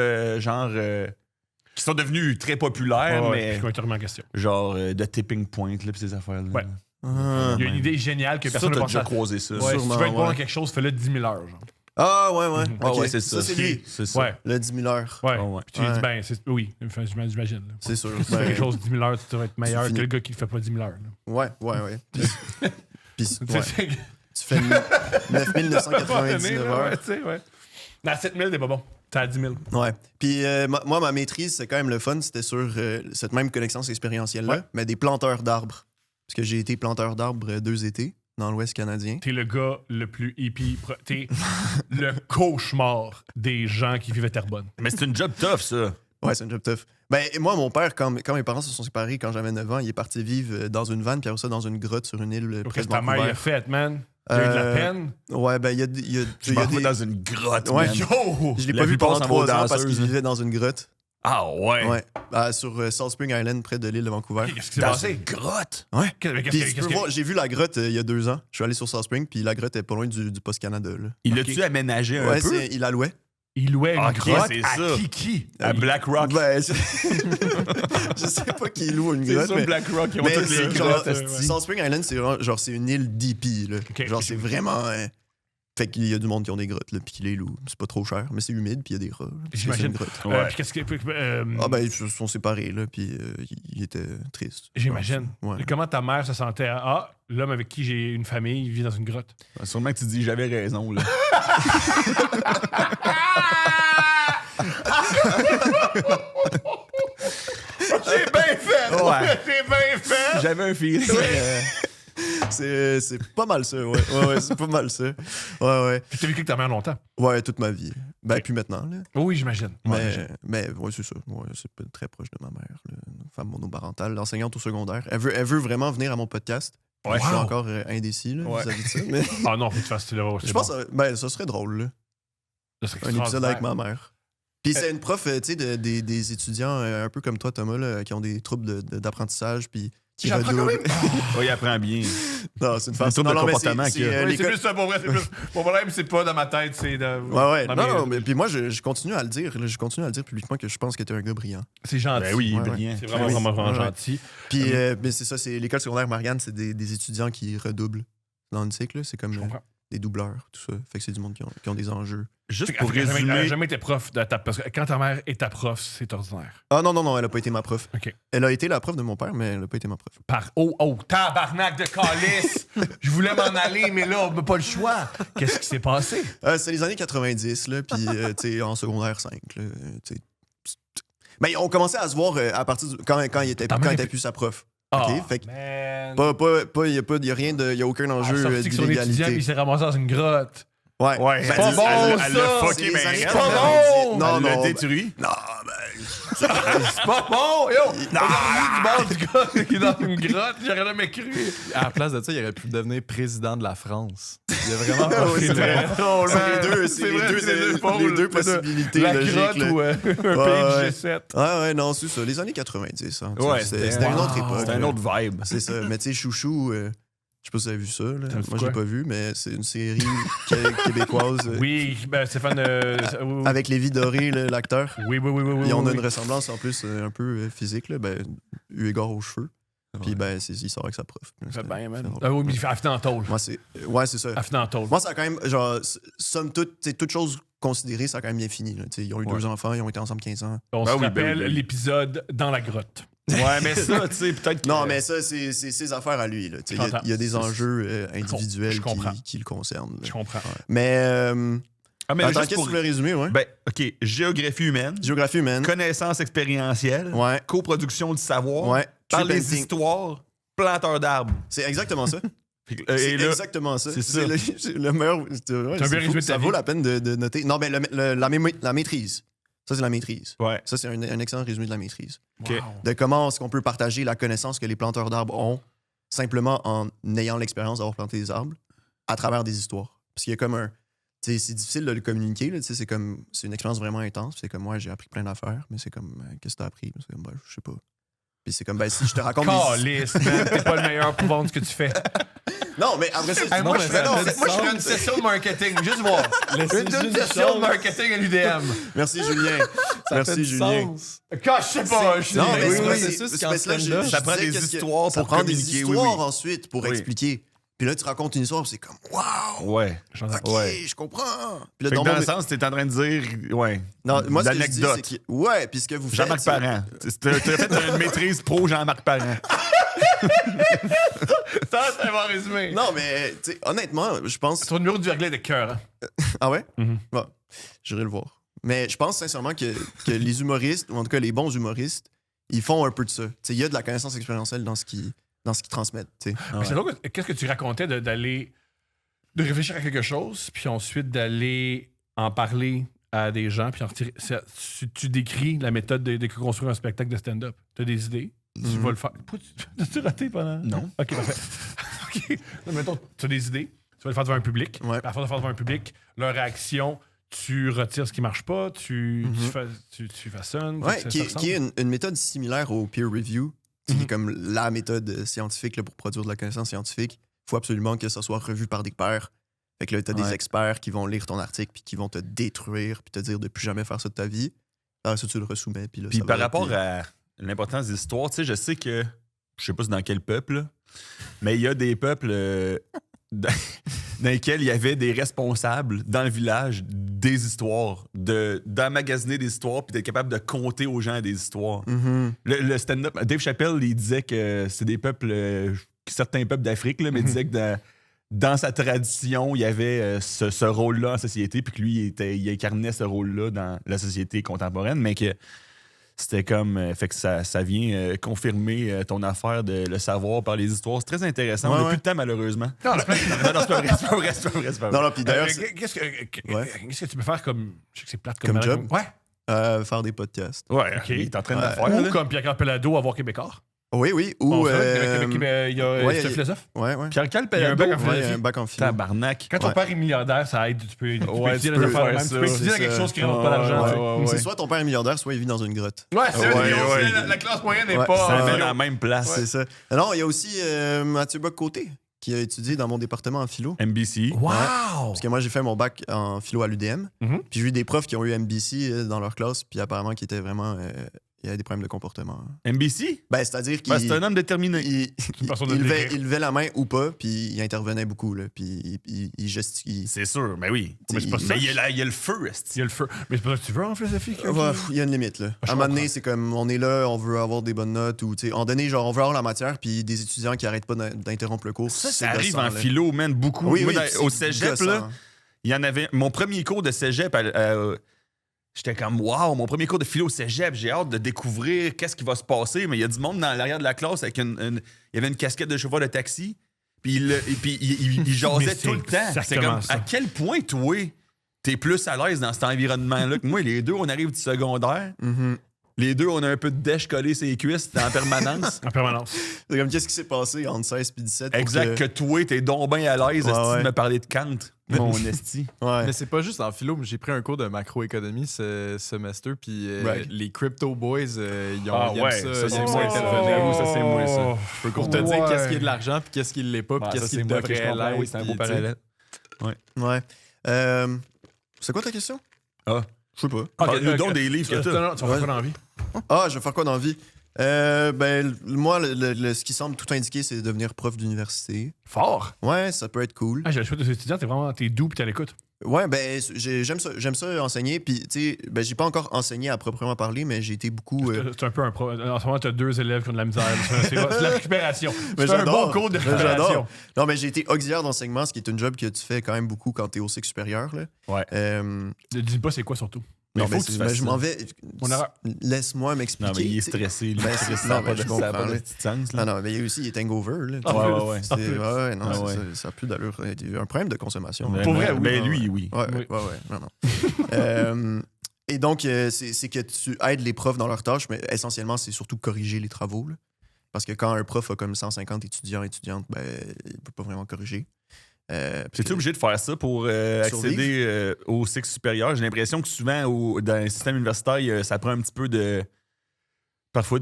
qui sont devenus très populaires, mais Je te remets en question. genre de Tipping Point, là, pis ces affaires-là. Ouais. Ah, Il y a une idée géniale que Ça, personne t'as n'a déjà pensé à. croisé ça. Ouais, si tu Sûrement, veux être bon ouais. dans quelque chose, fais-le 10 000 heures. Genre. Ah, ouais, ouais. Ah Ok. ouais, c'est ça. Ça, c'est lui. C'est ça. Ouais. Le 10 000 heures. Ouais. Ah ouais. Puis tu lui dis, Ouais. ben, oui, enfin, j'imagine. là. C'est sûr. Si tu fais quelque chose 10 000 heures, tu vas être meilleur fini. que le gars qui ne fait pas 10 000 heures. là. Ouais, ouais. Puis, ouais. C'est- Tu fais 9 999 heures. Ouais, tu sais, ouais. Dans 7 000, t'es pas bon. T'es à 10 000. Ouais. Puis moi, ma maîtrise, c'est quand même le fun. C'était sur cette même connaissance expérientielle-là, Ouais. mais des planteurs d'arbres. Parce que j'ai été planteur d'arbres 2 étés dans l'Ouest canadien. T'es le gars le plus hippie. T'es le cauchemar des gens qui vivent à Terrebonne. Mais c'est une job tough, ça. Ouais, c'est un job tough. Ben, moi, mon père, quand mes parents se sont séparés quand j'avais 9 ans, il est parti vivre dans une vanne, puis après ça, dans une grotte sur une île près Qu'est-ce de que ta mère Vancouver. a fait, man? Il y a eu de la peine. Ouais, ben, il y a Je m'en vais dans une grotte, Ouais. man. Yo! Je l'ai La pas vu vie pendant passe en 3 ans mode parce qu'il danseuse, vivait dans une grotte. Ah ouais? Ouais. Sur Salt Spring Island, près de l'île de Vancouver. Qu'est-ce qui s'est Dans passé? une grotte? Ouais. Qu'est-ce Puis, que- tu qu'est-ce peux que- voir, j'ai vu la grotte il y a 2 ans. Je suis allé sur Salt Spring, puis la grotte est pas loin du Post Canada. Là. Il l'a-tu aménagé un Ouais, peu? il la louait. Il louait une Ah, ok, grotte c'est à ça. qui? À Black Rock. Ben, je sais pas qui loue une C'est grotte. ça, mais... Black Rock, ils ont mais toutes les c'est genre, grottes. esti. Salt Spring Island, c'est vraiment, genre, c'est une île d'hippie. Là. Ok. Genre, c'est vraiment. Fait qu'il y a du monde qui ont des grottes, là, puis qui les louent. C'est pas trop cher, mais c'est humide, puis il y a des rats. là, parce que c'est J'imagine. une grotte. Ouais. Puis qu'est-ce que. Ah, ben, ils se sont séparés, là, puis ils étaient tristes. J'imagine. Ouais. Comment ta mère se sentait? Ah, l'homme avec qui j'ai une famille, il vit dans une grotte. Sûrement que tu dis j'avais raison, là. J'ai bien fait! Ouais. J'ai bien fait! J'avais un feeling. C'est pas mal ça, ouais. Ouais, c'est pas mal ça. Ouais. Puis t'as vécu avec ta mère longtemps. Ouais, toute ma vie. Ben, Ok. puis maintenant, là. Oui, j'imagine. Mais ouais, c'est ça. Ouais, c'est très proche de ma mère, là. Une femme monoparentale, l'enseignante au secondaire. Elle veut vraiment venir à mon podcast. Ouais. Je suis Wow. encore indécis là, Ouais. vis-à-vis de ça. Mais Ah non, faut que tu fasses le je pense que ça serait drôle, là. Un épisode avec ma mère. Puis c'est une prof, tu sais, des étudiants un peu comme toi, Thomas, là, qui ont des troubles d'apprentissage, puis qui J'apprends quand redoublent. Ouais, il apprend bien. Non, c'est une Le façon trouble de non, mais comportement qu'il y a. c'est, Oui, c'est l'école- plus ça pour vrai. C'est plus... Mon problème, c'est pas dans ma tête, c'est dans. Ouais. dans Non, mes- mais puis moi, je continue à le dire. Là, je continue à le dire publiquement que je pense que t'es un gars brillant. C'est gentil. Ben oui, il est Ouais, brillant. C'est vraiment, Oui. vraiment Ouais. gentil. Puis mais c'est ça, c'est l'école secondaire Marianne, c'est des étudiants qui redoublent dans le cycle. Là. C'est comme Je comprends. des doubleurs, tout ça. Fait que c'est du monde qui ont des enjeux. Juste Fait pour qu'elle a résumer. jamais été prof de ta. Parce que quand ta mère est ta prof, c'est ordinaire. Ah non, elle a pas été ma prof. OK. Elle a été la prof de mon père, mais elle a pas été ma prof. Tabarnak de calice! Je voulais m'en aller, mais là, on n'a pas le choix. Qu'est-ce qui s'est passé? C'est les années 90, là, puis tu sais, en secondaire 5, là, tu sais. Mais on commençait à se voir à partir quand il était Ta mère était- plus sa prof. Ah, OK? Fait que man. il y a rien de. Il y a aucun enjeu Elle a sorti que son étudiant, puis il d'illégalité. s'est ramassé dans une grotte. Ouais. Ouais, Ben, pas c'est- bon, elle l'a ça, fucké, c'est les mais années elle. 90. Non, Non, elle l'a ben- détruit. Non, ben. C'est pas bon, yo! On a vu du bord du gars qui est dans une grotte, j'aurais jamais cru. À la place de ça, il aurait pu devenir président de la France. Il a vraiment Ah pas ouais, fait c'est le- vrai. drôle, C'est man. les deux, C'est vrai, c'est les deux pôles. les deux possibilités La logiques. grotte là. ou un pays Ouais. de G7. Ouais, non, c'est ça. Les années 90, hein. Ouais, C'était une autre époque. C'était un là. autre vibe. C'est ça. Mais tu sais, Chouchou, je sais pas si vous avez vu ça. Là. T'as vu Moi, quoi? j'ai pas vu, mais c'est une série québécoise Oui, ben Stéphane. oui, avec Lévi Doré, là, l'acteur. oui. Puis on a oui. une ressemblance en plus un peu physique, là, ben, eu égard aux cheveux. Puis ben, il sort avec sa prof. Puis là, Ça c'était- va bien, man. c'était drôle. Ah oui, mais il fait affiné en tôle. Moi, c'est. Ouais, c'est ça. Affiné en tôle. Moi, ça a quand même, genre, somme toute, tu sais, toutes choses considérées, ça a quand même bien fini. Là. Tu sais, ils ont eu 2 enfants, ils ont été ensemble 15 ans. On Ben se oui, ben rappelle oui, ben oui. l'épisode dans la grotte. Ouais, mais ça, tu sais, peut-être que. Non, mais ça, c'est ses affaires à lui. Là. Tu sais, Je comprends. il y a des enjeux individuels Je comprends. qui le concernent. là. Je comprends. Mais. Ah, mais attends, juste qu'est-ce que pour- tu voulais résumer, ouais? Ben, OK. Géographie humaine, Géographie humaine. connaissance expérientielle, Ouais. coproduction du savoir, Ouais. par les Trip and think. histoires, planteur d'arbres. C'est exactement ça. Fait que, C'est et là, exactement ça. c'est ça. C'est le meilleur. Ouais, T'as bien résumé ça ta vaut vie. la peine de noter. Non, mais la maîtrise. Ça, c'est la maîtrise. ouais. Ça, c'est un excellent résumé de la maîtrise. OK. Wow. De comment est-ce qu'on peut partager la connaissance que les planteurs d'arbres ont simplement en ayant l'expérience d'avoir planté des arbres à travers des histoires. Parce qu'il y a comme un. Tu sais, c'est difficile de le communiquer. Là, tu sais, c'est une expérience vraiment intense. C'est comme moi, j'ai appris plein d'affaires, mais c'est comme, qu'est-ce que t'as appris? C'est comme, ben, je sais pas. Puis c'est comme, ben, si je te raconte des... Calice, man. T'es pas le meilleur pour vendre ce que tu fais. Non, mais après ça, Hey, moi, je ferais- non, Moi, je ferais une session de marketing. Juste voir. Une session de marketing à l'UDM. Merci, Julien. Ça Merci, fait du Julien. sens. Quand je sais pas, je suis. Non, mais oui, c'est oui, pas- c'est c'est- ça, c'est c'est parce que là, qu'en je- stand-up, je ça prend disais des qu'est-ce que- histoires ça pour prend des communiquer, oui, histoires oui. ensuite pour Oui. expliquer. Puis là, tu racontes une histoire, puis c'est comme, waouh! Ouais. OK, Ouais. je comprends. Puis là, Fait que dans dans mon- le sens, t'es en train de dire. Ouais. Non, moi, ce que je dis, l'anecdote. c'est que... Ouais, puis ce que vous faites... Jean-Marc c'est- Parent. T'as fait une maîtrise pro Jean-Marc Parent. Ça, c'est un bon résumé. Non, mais, tu sais, honnêtement, je pense... Ton numéro du verglas de cœur. Hein? Ah ouais? Mhm. Bon, j'irai le voir. Mais je pense sincèrement que les humoristes, ou en tout cas les bons humoristes, ils font un peu de ça. Il y a de la connaissance expérientielle dans ce qu'ils transmettent. t'sais. Mais c'est drôle, qu'est-ce que tu racontais de réfléchir à quelque chose, puis ensuite d'aller en parler à des gens, puis en retirer. Tu décris la méthode de construire un spectacle de stand-up. Tu as des idées, tu vas le faire. T'as-tu raté pendant. Non. Ok, parfait. Ok. Mettons, tu as des idées, tu vas le faire devant un public. Ouais. À force de le faire devant un public, leur réaction, tu retires ce qui marche pas, tu façonnes. Ouais, ça qui ressemble. est une méthode similaire au peer review, qui est comme la méthode scientifique là, pour produire de la connaissance scientifique. Il faut absolument que ça soit revu par des pairs. Fait que là, t'as des experts qui vont lire ton article puis qui vont te détruire puis te dire de plus jamais faire ça de ta vie. Alors ça, tu le ressoumets. Puis là, Puis ça par va, rapport puis- à l'importance des histoires, tu sais, je sais que, je sais pas c'est dans quel peuple, là, mais il y a des peuples dans lesquels il y avait des responsables dans le village des histoires, d'emmagasiner des histoires puis d'être capable de compter aux gens des histoires. Mhm. Le stand-up, Dave Chappelle, il disait que c'est des peuples, certains peuples d'Afrique, là, mais il disait que dans sa tradition, il y avait ce rôle-là en société, puis que lui, il incarnait ce rôle-là dans la société contemporaine, mais que c'était comme. Fait que ça vient confirmer ton affaire de le savoir par les histoires. C'est très intéressant. Ouais, On n'a ouais. plus de temps, malheureusement. Non, non, c'est pas vrai, c'est pas vrai, c'est pas vrai, c'est pas vrai. Non, non, puis d'ailleurs, qu'est-ce que Ouais. qu'est-ce que tu peux faire comme. Je sais que c'est plate Comme comme job? Ouais. faire des podcasts. Ouais, Ok. il est en train de le Ouais. faire. Ou là. comme Pierre Calpelado, avoir Québécois. Oui, oui. Ou. Bon, ça, il y a ouais, c'est un il- philosophe. Ouais, ouais. Pierre Il y a un Calpelado, bac en Ouais, il y a philosophie. un bac en philo. tabarnak. Quand ton Ouais. père est milliardaire, ça aide. Tu peux Ouais, étudier tu les peux affaires faire même. ça. Tu peux étudier C'est quelque ça. chose qui ne rentre pas d'argent. Ouais, tu sais. ouais, ouais. C'est soit ton père est milliardaire, soit il vit dans une grotte. Ouais, c'est vrai. Ouais, La classe moyenne n'est Ouais. pas. Ça fait la même place. C'est ça. Non, il y a aussi Mathieu Bock-Côté qui a étudié dans mon département en philo. MBC. Wow! Parce que moi, j'ai fait mon bac en philo à l'UDM. Mhm. Puis j'ai eu des profs qui ont eu MBC dans leur classe, puis apparemment qui étaient vraiment. Il y avait des problèmes de comportement. MBC? Ben, c'est-à-dire qu'il. Ben, c'est un homme déterminé. il, façon de il le levait, décrire. il levait la main ou pas, puis il intervenait beaucoup. Là, puis il gesticulait. C'est sûr, mais oui. Mais c'est pas Mais ça. il y a le feu, esti. Il y a le feu. Mais c'est pas ça que tu veux en philosophie? Il y a une limite. Là. Je À un moment donné, comprends. c'est comme on est là, on veut avoir des bonnes notes, ou tu sais, en donné, genre, on veut avoir la matière, puis des étudiants qui arrêtent pas d'interrompre le cours. Ça c'est arrive gossant, en là. philo, man, beaucoup. Oui, Moi, oui, au c'est cégep, gossant. là, il y en avait. Mon premier cours de cégep, j'étais comme, wow, mon premier cours de philo au cégep, j'ai hâte de découvrir qu'est-ce qui va se passer. Mais il y a du monde dans l'arrière de la classe avec il y avait une casquette de chauffeur de taxi, puis il jasait Mais tout le c'est temps. C'est exactement comme, ça. à quel point, toi, t'es plus à l'aise dans cet environnement-là que moi? Les deux, on arrive du secondaire. Mhm. Les deux, on a un peu de dèche collé sur les cuisses en permanence. En permanence. C'est comme qu'est-ce qui s'est passé entre 16 et 17 pour Exact, que toi, t'es donc bien à l'aise Ouais, esti, ouais. de me parler de Kant, mon esti. Ouais. Mais c'est pas juste en philo, mais j'ai pris un cours de macroéconomie ce semestre, puis Right. les Crypto Boys, ils aiment Ah ouais, ça, ils c'est aiment moi, intervenir. j'avoue, ça, c'est moi, ça. Pour te dire qu'est-ce qui est de l'argent, puis qu'est-ce qui l'est pas, puis Ouais, qu'est-ce ça, qui c'est moi que je devrait comprends, l'être. oui, c'est un beau puis, tu sais. parallèle. Ouais. C'est quoi ta question? Ah. Je sais pas. Parle-nous donc des livres que Non, t'as. non, tu vas Ouais. faire quoi dans la vie? Ah, je vais faire quoi dans la vie? Moi, ce qui semble tout indiquer, c'est devenir prof d'université. Fort. Ouais, ça peut être cool. Ah, j'ai le choix de tes étudiants, t'es doux pis t'es à l'écoute. Ouais, j'aime ça enseigner. Puis, tu sais, j'ai pas encore enseigné à proprement parler, mais j'ai été beaucoup. C'est un peu un pro. En ce moment, t'as 2 élèves qui ont de la misère. C'est de la récupération. Mais C'est un j'adore. bon cours de Mais récupération. j'adore. Non, mais j'ai été auxiliaire d'enseignement, ce qui est une job que tu fais quand même beaucoup quand t'es au cycle supérieur. Là. Ouais. Ne dis pas c'est quoi surtout. Mais Non, faut mais que tu c'est- fasses je ça. m'en vais. On aura- Laisse-moi Non, m'expliquer. mais il est tu sais. stressé. Ben, c'est- Ça non, n'a mais pas je de- ça a pas comprends, de là. petit sens. Non, là. non, mais aussi, il est hangover. Là. Ah, Ouais, ouais, ouais. C'est- ouais, non, Ah, c'est- ouais. ça n'a plus d'allure. Il y a un problème de consommation. Ouais, Pour mais- vrai, oui. Ben lui, oui. Ouais, Oui. ouais, non, non. Et donc, c'est que tu aides les profs dans leurs tâches, mais essentiellement, c'est surtout corriger les travaux. Là. Parce que quand un prof a comme 150 étudiantes, ben, il ne peut pas vraiment corriger. C'est-tu obligé de faire ça pour accéder au cycle supérieur? J'ai l'impression que souvent, dans le système universitaire, ça prend un petit peu de... Parfois,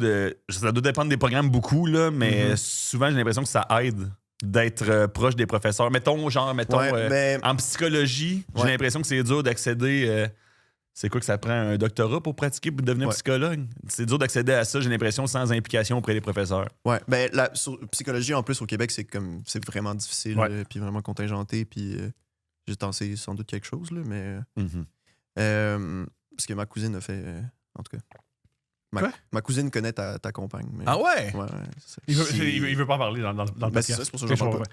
ça doit dépendre des programmes beaucoup, là, mais souvent, j'ai l'impression que ça aide d'être proche des professeurs. Mettons, Ouais, mais- en psychologie, j'ai Ouais. l'impression que c'est dur d'accéder... c'est quoi que ça prend un doctorat pour pratiquer, pour devenir Ouais. psychologue? C'est dur d'accéder à ça, j'ai l'impression, sans implication auprès des professeurs. Ouais, sur psychologie, en plus, au Québec, c'est vraiment difficile, Ouais. puis vraiment contingenté, puis j'ai tenté sans doute quelque chose, là, mais... parce que ma cousine a fait... en tout cas... Quoi? Ma cousine connaît ta compagne. Mais, Ah ouais? Ouais, c'est ça. Il veut pas en parler dans le Ben, podcast. c'est ça, c'est pour ça que j'en parle pas.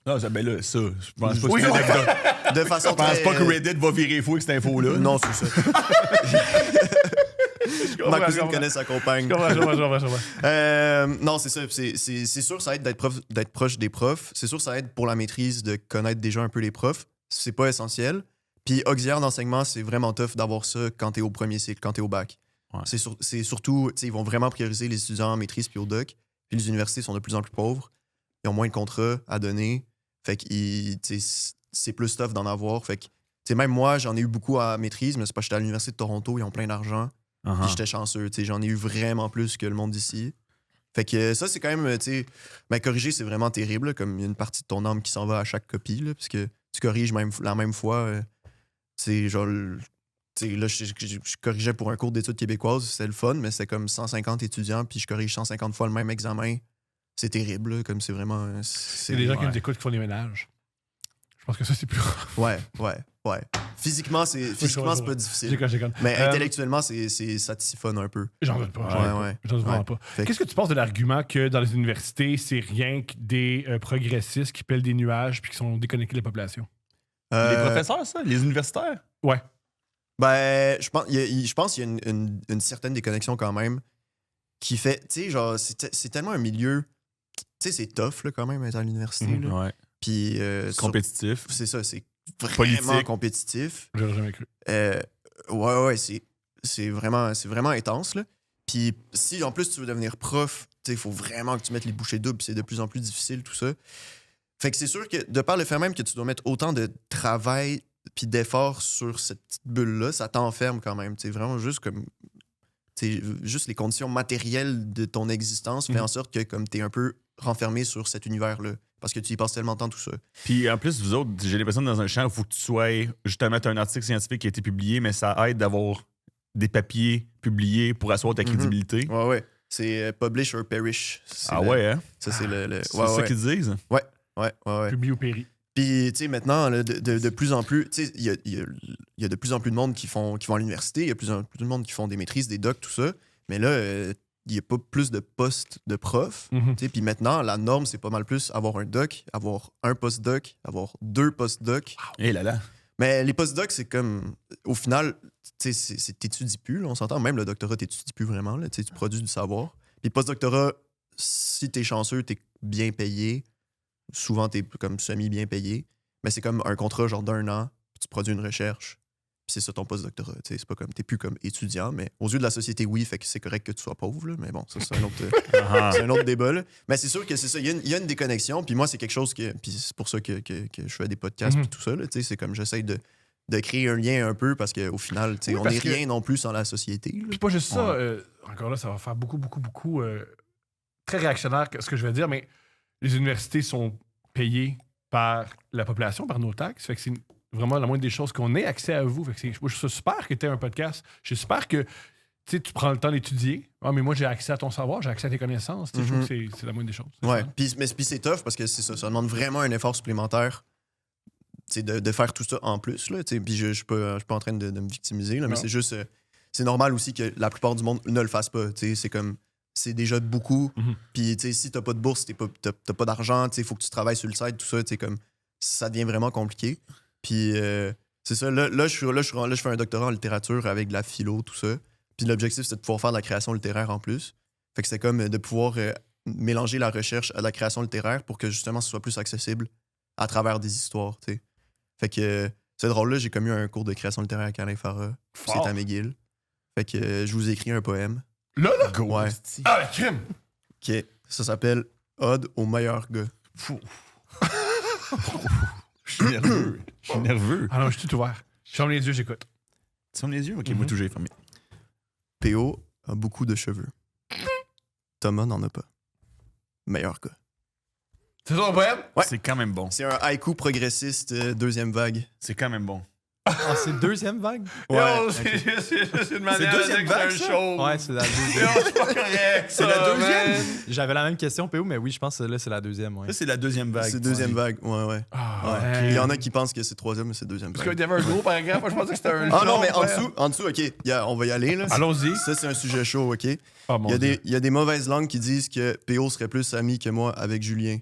Ah, ben là, ça, je pense pas Oui, que c'est ouais. une anecdote. De façon Je pense très- pas que Reddit va virer fou avec cette info-là. Non, c'est ça. Ma cousine connaît sa compagne. Je comprends. Non, c'est ça. C'est sûr, ça aide d'être proche des profs. C'est sûr, ça aide pour la maîtrise de connaître déjà un peu les profs. C'est pas essentiel. Puis auxiliaire d'enseignement, c'est vraiment tough d'avoir ça quand t'es au premier cycle, quand t'es au bac. Ouais. C'est surtout, tu sais, ils vont vraiment prioriser les étudiants en maîtrise puis au doc. Puis les universités sont de plus en plus pauvres. Ils ont moins de contrats à donner. Fait que c'est plus tough d'en avoir. Fait que, tu sais, même moi, j'en ai eu beaucoup à maîtrise, mais c'est parce que j'étais à l'Université de Toronto, ils ont plein d'argent. Puis j'étais chanceux, tu sais, j'en ai eu vraiment plus que le monde d'ici. Fait que ça, c'est quand même, tu sais, corriger, c'est vraiment terrible, là, comme il y a une partie de ton âme qui s'en va à chaque copie, là, parce que tu corriges la même fois. Tu sais, genre, tu sais, là, je corrigeais pour un cours d'études québécoises, c'était le fun, mais c'était comme 150 étudiants, puis je corrige 150 fois le même examen. C'est terrible, là, comme c'est vraiment. C'est des gens qui nous écoutent qui font des ménages. Je pense que ça, c'est plus rare. Ouais. Physiquement, c'est pas difficile. J'ai connu. Mais intellectuellement, ça te siphonne un peu. J'en doute pas. Ouais. J'en doute vraiment pas. Fait que- Qu'est-ce que tu penses de l'argument que dans les universités, c'est rien que des progressistes qui pèlent des nuages puis qui sont déconnectés de la population? Les Euh, professeurs, ça? Les universitaires? Ouais. Ben, je pense qu'il y a une certaine déconnexion quand même qui fait, tu sais, genre, c'est tellement un milieu, tu sais, c'est tough, là, quand même, être à l'université, là. Ouais. Puis, Compétitif. c'est ça, c'est vraiment Politique. compétitif. J'aurais jamais cru. Ouais, c'est vraiment intense, là. Puis, si en plus tu veux devenir prof, tu sais, il faut vraiment que tu mettes les bouchées doubles, puis c'est de plus en plus difficile, tout ça. Fait que c'est sûr que, de par le fait même que tu dois mettre autant de travail puis d'efforts sur cette petite bulle-là, ça t'enferme quand même. C'est vraiment juste comme. Juste les conditions matérielles de ton existence fait en sorte que comme t'es un peu renfermé sur cet univers-là. Parce que tu y passes tellement de temps, tout ça. Puis en plus, vous autres, j'ai l'impression que dans un champ où il faut que tu sois. Justement, tu as un article scientifique qui a été publié, mais ça aide d'avoir des papiers publiés pour asseoir ta crédibilité. Ouais. C'est publish or perish. C'est Ah le- ouais, hein? Ça, c'est le. C'est ça qu'ils disent? Ouais. Publié ou péri. Puis, tu sais, maintenant, là, de plus en plus, tu sais, il y a de plus en plus de monde qui vont à l'université, il y a plus en plus de monde qui font des maîtrises, des docs, tout ça. Mais là, il n'y a pas plus de postes de profs. Mhm. Tu sais, puis maintenant, la norme, c'est pas mal plus avoir un doc, avoir un post-doc, avoir 2 post-docs. Eh là là. Mais les post-docs, c'est comme, au final, tu sais, t'étudies plus, là, on s'entend. Même le doctorat, t'étudies plus vraiment, là, tu sais, tu produis du savoir. Puis post-doctorat, si t'es chanceux, t'es bien payé. Souvent, t'es comme semi-bien payé. Mais c'est comme un contrat genre d'1 an, puis tu produis une recherche, puis c'est ça ton post-doctorat. Tu sais, c'est pas comme, t'es plus comme étudiant, mais aux yeux de la société, oui, fait que c'est correct que tu sois pauvre, là, mais bon, ça, c'est un autre, c'est un autre débat. Là. Mais c'est sûr que c'est ça, il y a une déconnexion, puis moi, c'est quelque chose que. Puis c'est pour ça que je fais des podcasts, puis tout ça, là, tu sais, c'est comme j'essaye de créer un lien un peu, parce qu'au final, tu sais, Oui, on parce n'est que- rien non plus sans la société. là. Puis pas juste ça, encore là, ça va faire beaucoup, très réactionnaire ce que je vais dire, mais les universités sont payées par la population, par nos taxes. Fait que c'est vraiment la moindre des choses qu'on ait accès à vous. Fait que moi, je suis super que tu aies un podcast. Je suis super que tu prends le temps d'étudier. Ah, mais moi, j'ai accès à ton savoir, j'ai accès à tes connaissances. Tu sais, Je trouve que c'est la moindre des choses. C'est Ouais, ça. puis c'est tough parce que c'est ça demande vraiment un effort supplémentaire, tu sais, de faire tout ça en plus. Là, tu sais. Puis je suis pas en train de me victimiser, là, mais Non. c'est juste. C'est normal aussi que la plupart du monde ne le fasse pas. Tu sais. C'est comme. C'est déjà beaucoup. Mhm. Puis tu sais, si t'as pas de bourse, t'as pas d'argent, il faut que tu travailles sur le site, tout ça. Tu sais, comme, ça devient vraiment compliqué. Puis c'est ça. Là, je fais un doctorat en littérature avec de la philo, tout ça. Puis l'objectif, c'est de pouvoir faire de la création littéraire en plus. Fait que c'est comme de pouvoir mélanger la recherche à la création littéraire pour que justement ce soit plus accessible à travers des histoires, tu sais. Fait que c'est drôle, là, j'ai commis un cours de création littéraire avec Alain Farah. C'est Fort. à McGill. Fait que je vous ai écrit un poème. Là, Go. Ouais. hostie. Ah, le crime! Ça s'appelle Ode au meilleur gars. Je suis nerveux. Je suis nerveux. Ah non, je suis tout ouvert. Je ferme les yeux, j'écoute. Tu fermes les yeux? Ok, moi, tout j'ai fermé. PO a beaucoup de cheveux. Thomas n'en a pas. Meilleur gars. C'est ça ton poème? Ouais. C'est quand même bon. C'est un haïku progressiste deuxième vague. C'est quand même bon. Ah, c'est deuxième vague? Yo, c'est une manière deuxième de dire que vague, c'est un ça? show. Ouais, c'est la deuxième. Yo, c'est pas correct. C'est la ça, deuxième? man. J'avais la même question, PO, mais oui, je pense que là, c'est la deuxième. Ouais. Ça, c'est la deuxième vague. C'est deuxième vague, ouais. Ah, Ouais. man. Il y en a qui pensent que c'est troisième, mais c'est deuxième Parce vague. qu'il y avait un gros paragraphe, moi je pensais que c'était un Ah non, long mais poème. en dessous, OK, on va y aller, là. Allons-y. Ça, c'est un sujet chaud, OK? Oh, mon Il Dieu. y a des mauvaises langues qui disent que PO serait plus ami que moi avec Julien.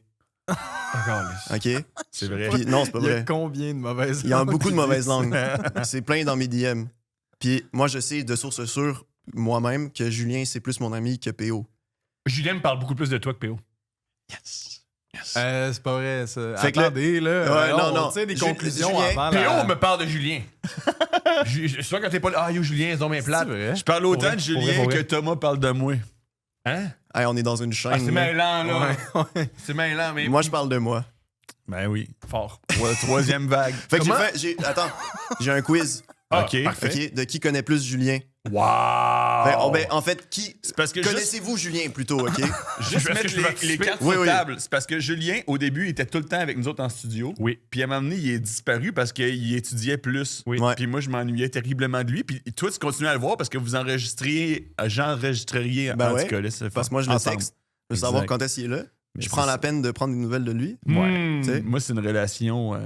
Encore, OK? C'est vrai. Puis, non, c'est pas Il y a vrai. combien de mauvaises Il y a langues beaucoup de qui mauvaises disent langues. ça? C'est plein dans mes DM. Puis moi, je sais de source sûre, moi-même, que Julien, c'est plus mon ami que PO. Julien me parle beaucoup plus de toi que PO. C'est pas vrai, ça. Fait que là- Attendez, là. Ouais, non. Tu sais, des Julien- conclusions Julien- avant PO la... me parle de Julien. Je suis quand t'es pas là. Ah, yo, Julien, ils ont bien C'est plate. vrai? Je parle autant Pour vrai, de pour vrai, Julien pour vrai. que Thomas parle de moi. Hein? Hey, on est dans une chaîne. Ah, c'est là. mêlant, là. Ouais. C'est mêlant, mais Moi, je parle de moi. Ben oui. fort. Ouais, troisième vague. Fait que Comment? Attends, j'ai un quiz. Ah, OK. parfait. OK? De qui connaît plus Julien? Wow! En fait, qui. C'est parce que juste, Connaissez-vous Julien plutôt, OK? juste Est-ce que mettre je peux participer? les cartes Oui, sur oui. table. C'est parce que Julien, au début, il était tout le temps avec nous autres en studio. Oui. Puis à un moment donné, il est disparu parce qu'il étudiait plus. Oui. Ouais. Puis moi, je m'ennuyais terriblement de lui. Puis toi, tu continues à le voir parce que vous j'enregistreriez Ben en ouais, tout cas, là, c'est Parce que fort. moi, je le Ensemble. texte. Je veux savoir Exact. quand est-ce qu'il est là. Mais Je c'est prends la ça. peine de prendre des nouvelles de lui. Ouais. Tu sais, Moi, c'est une relation.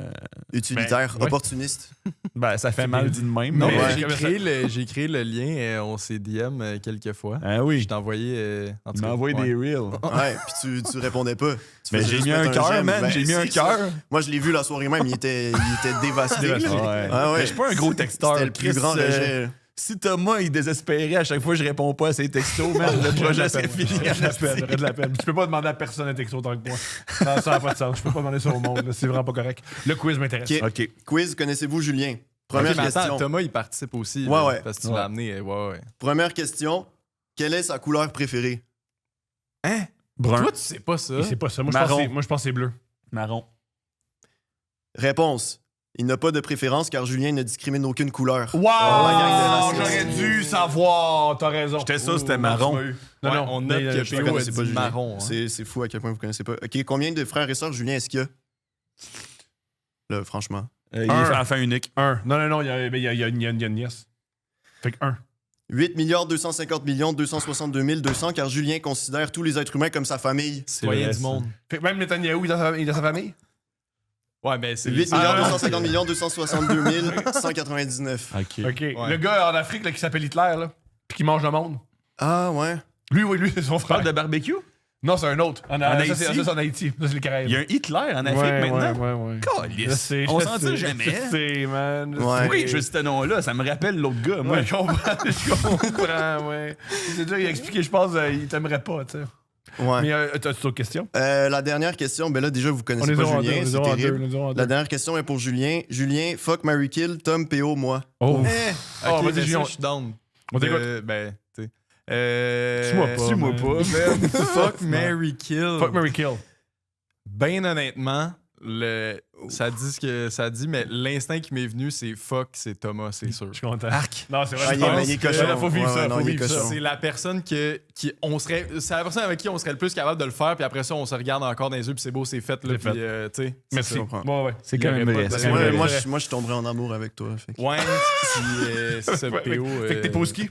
utilitaire, ouais. opportuniste. Ben, ça fait mal dit de même. Non, mais- mais Ouais. j'ai créé le lien, on s'est DM quelques fois. Ah Je oui. t'ai envoyé. En tout Il m'a cas, envoyé ouais. des reels. Ouais, puis tu répondais pas. Tu Mais faisais j'ai juste mis un mettre cœur, j'aime. man. Ben, J'ai mis un c'est ça. cœur. Moi, je l'ai vu la soirée même, il était dévasté. Dévasté. là. Ouais. Ah ouais. Mais je suis pas un gros texteur. C'était le plus Chris, grand rejet. Si Thomas, il désespérait à chaque fois que je réponds pas à ses textos, man, le projet serait fini. J'aurais de la peine. Tu peux pas demander à personne un texto autant que moi. Non, ça n'a pas de sens. Je peux pas demander ça au monde. là. C'est vraiment pas correct. Le quiz m'intéresse. Ok. OK. Quiz, connaissez-vous Julien? Ok, Première mais attends, question. Thomas, il participe aussi. Ouais, là, ouais. Parce que tu Ouais. l'as amené. Ouais. Première question. Quelle est sa couleur préférée? Hein? Brun. Toi, tu sais pas ça. Et c'est pas ça. Moi, Marron. je pense que c'est bleu. Marron. Réponse. Il n'a pas de préférence car Julien ne discrimine aucune couleur. Wow! la gang de racistes. J'aurais dû savoir. T'as raison. J'étais sûr que c'était Ouh, marron. tu m'as eu. Non, Ouais, non. on note mais, que je PO connais- a connaissez dit pas Julien. marron. hein. C'est fou à quel point vous connaissez pas. OK, combien de frères et sœurs Julien est-ce qu'il y a? Là, franchement. Il est enfant unique. Un. Non, il y a une nièce. Fait que un. 8 250 262 200 car Julien considère tous les êtres humains comme sa famille. Citoyen vrai, du ça. monde. Fait que même Netanyahou, il est dans sa famille? Ouais, mais c'est 8 Ah. 250 262 199. OK. OK. Le gars en Afrique là, qui s'appelle Hitler, là, puis qui mange le monde. Ah ouais. Lui, c'est son frère. Parle de barbecue? Non, c'est un autre. En Haïti? Ça, c'est en Haïti. Ça, c'est les Caraïbes. Il y a un Hitler en Afrique maintenant? Ouais. Calisse. Je sais, On je s'en sais, dit jamais. Je sais, man. Ouais. Oui, je veux ce nom-là. Ça me rappelle l'autre gars, moi. Ouais, je comprends, ouais. C'est dur, il a expliqué, je pense, il t'aimerait pas, tu sais. Ouais. Mais as-tu d'autres questions? La dernière question, ben là déjà vous On connaissez est pas zéro en deux, Julien, on est c'est zéro en deux, terrible. on est zéro en La deux. dernière question est pour Julien. Julien, fuck, Mary Kill, Tom, PO, moi. Oh, Ok, vas-y, mais ça, Julien. je suis down. On t'écoute. Ben, tu sais. Tue-moi pas. Tue-moi man. pas, man. Fuck, Mary Kill. Fuck, Mary Kill. Ben honnêtement, ça dit ce que ça dit, mais l'instinct qui m'est venu, c'est fuck, c'est Thomas, c'est sûr. Je suis content. Arc. Non, c'est vrai. Ah, je il est- pense il est que- cochon. Là, faut vivre Ouais, ça. ouais, non, Faut il est vivre ça. cochon. C'est la personne c'est la personne avec qui on serait le plus capable de le faire, puis après ça, on se regarde encore dans les yeux, puis c'est beau, c'est fait, là, C'est puis tu sais. c'est Merci. ça. Ouais. C'est Il quand même arrête vrai, pas de- c'est Moi, vrai. moi, je tomberais en amour avec toi. fait que- Ouais, puis c'est ça, Ouais, PO. Fait que t'es pas ski.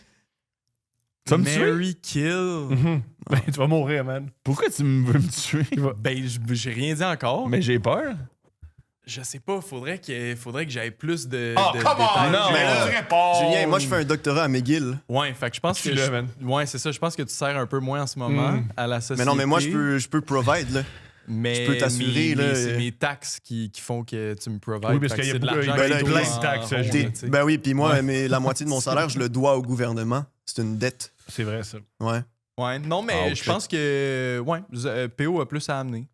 Tu vas me tuer? Mary Kill. Ben, tu vas mourir, man. Pourquoi tu veux me tuer? Ben, j'ai rien dit encore. Mais j'ai peur. Je sais pas, faudrait que j'aille plus de. Oh, de come on! détails. Non. Mais là, tu réponds! Julien, moi je fais un doctorat à McGill. Ouais, fait que je pense Tu que. l'as, man. Ouais, c'est ça. Je pense que tu sers un peu moins en ce moment Mm. à la société. Mais non, mais moi je peux provide là. Mais je peux t'assurer, là, c'est mes taxes qui font que tu me provides. Oui, parce Fait que qu'il y a c'est de beaucoup- l'argent ben là, qui plein tourne de taxes, en rond, Julien. là, tu sais. Ben oui, puis moi, Ouais. mais la moitié de mon salaire, je le dois au gouvernement. C'est une dette. C'est vrai, ça. Ouais. Ouais, non, mais Ah, je pense que PO a plus à amener.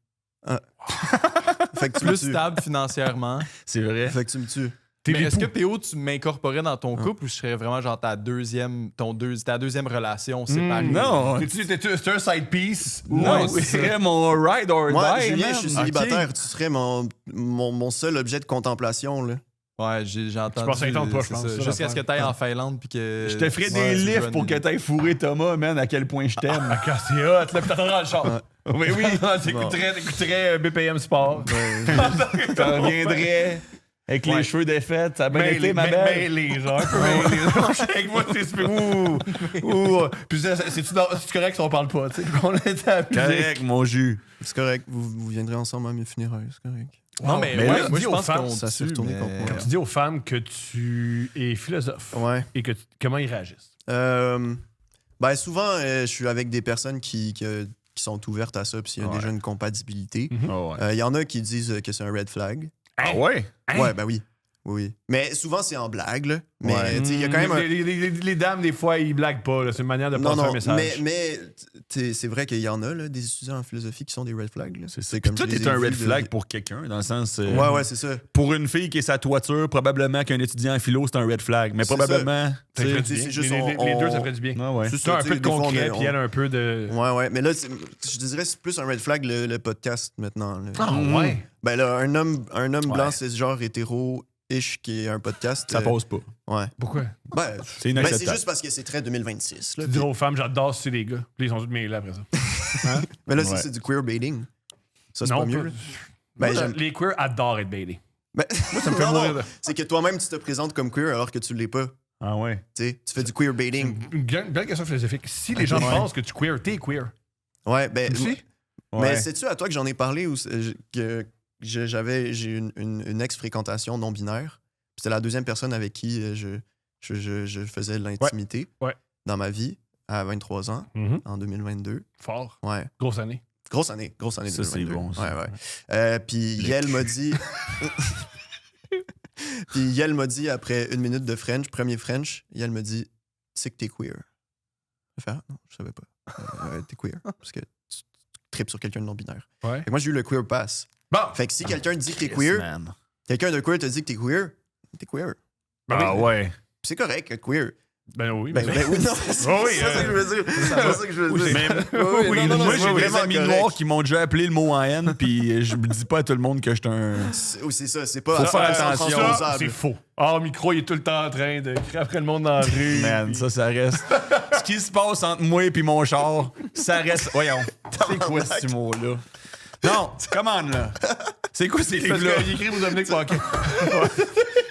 Fait que tu Plus me tues. stable financièrement. C'est vrai. Fait que tu me tues. T'es Mais est-ce que l'époux. PO, tu m'incorporais dans ton couple ou je serais vraiment genre ta deuxième relation séparée? Non. C'est un side piece? Non, Ouais, c'est c'est ça. mon ride or Moi, die, Julien, man. je suis Ok. célibataire. Tu serais mon seul objet de contemplation. Là. Ouais, j'ai entendu. pense que ça tente pas, je c'est pense, ça. ça, Jusqu'à ce que l'affaire. t'ailles en Finlande puis que. Je te ferai Ouais, des tu lifts vas pour que t'ailles fourrer Thomas, man, à quel point je t'aime. Ah, quand c'est hot, là, pis t'attendras dans le char. Oui, oui. T'écouterais BPM Sport. T'en reviendrais avec les Ouais. cheveux défaits. Ça a bien Mêlé, été, ma belle. mêlé, genre, un peu mêlé. Avec moi, c'est super. Ouh. Puis c'est correct si on parle pas, tu sais. On était à Correct, mon jus. C'est correct. Vous viendrez ensemble à mes funérailles. C'est correct. Non, mais, Mais ouais, là, moi, dis je aux pense femmes, qu'on ça s'est tue, retourné mais- contre moi. Tu dis aux femmes que tu es philosophe Ouais. et que comment ils réagissent. Ben souvent, je suis avec des personnes qui qui sont ouvertes à ça, puis il y a déjà une compatibilité. Ah ouais. Il y en a qui disent que c'est un red flag. Ah ouais? Ouais, ben oui. Oui. Mais souvent, c'est en blague, là. Mais Ouais. tu sais, il y a quand même un... Les dames, des fois, ils blaguent pas. là. C'est une manière de Non, passer un non, message. mais c'est vrai qu'il y en a, là, des étudiants en philosophie qui sont des red flags. Là. C'est comme toi, je les t'es ai un vus red de- flag pour quelqu'un, dans le sens. Ouais, c'est ça. Pour une fille qui est sa toiture, probablement qu'un étudiant en philo, c'est un red flag. Mais C'est probablement. Ça tu sais, ferait tu sais, du c'est bien. juste Les deux, ça ferait du bien. Ah ouais. C'est Tu as ça, un tu peu sais, de des fois, concret, on- puis elle a un peu de. Ouais, mais là, je dirais que c'est plus un red flag, le podcast, maintenant. Là. Ah ouais. Ben là, un homme blanc, Ouais. c'est genre hétéro-ish qui est un podcast. Ça passe pas. Ouais. Pourquoi? Ben, C'est ben, inacceptable. c'est juste parce que c'est très 2026. Là, Tu dis aux femmes, j'adore si c'est des gars. Puis ils sont tous mêlés après ça. mais là, ça, Ouais. c'est du queerbaiting. Ça, c'est Non, pas mieux. pas- là. Moi, Ben, j'aime- les queers adorent être bailés. Ben, Ça me fait non, mourir. non, c'est que toi-même, tu te présentes comme queer alors que tu l'es pas. Ah ouais. Tu sais, tu fais du queerbaiting. Une belle question philosophique. Si les gens Ouais. pensent que tu queer, t'es queer. Ouais, ben. Aussi? Mais Ouais. sais-tu à toi que j'en ai parlé ou que j'ai une ex-fréquentation non-binaire? Puis c'était la deuxième personne avec qui je faisais de l'intimité Ouais. dans ma vie à 23 ans, Mhm. en 2022. Fort. Ouais. Grosse année. Grosse année Ça, c'est 2022. bon, ça. Ouais. Puis Yel m'a dit... Puis Yel m'a dit, après une minute de French, premier French, Yel m'a dit, tu sais que t'es queer. Je fais, ah, non, je savais pas. T'es queer. Parce que tu tripes sur quelqu'un de non-binaire. Ouais. Et moi, j'ai eu le queer pass. Bon. Fait que si quelqu'un te dit que t'es Yes, queer, man. quelqu'un de queer te dit que t'es queer. Ah ouais. Puis c'est correct, être queer. Ben oui. Ben oui, non, c'est Oh oui, c'est ça que je veux dire. C'est pas ça que je veux dire. Mais Oui, oui, non, non, moi, c'est j'ai des vraiment amis correct. noirs qui m'ont déjà appelé le mot en haine, puis je me dis pas à tout le monde que je suis un. Oui, c'est ça, c'est pas Faut faire c'est attention. transposable. C'est faux. Ah, le micro, il est tout le temps en train de crier après le monde dans la rue. Man, puis- ça reste. Ce qui se passe entre moi et mon char, ça reste. Voyons. C'est quoi ce mot-là? Non, commande là. C'est quoi ces Parce livres-là? qu'il écrit pour Dominique Paquet.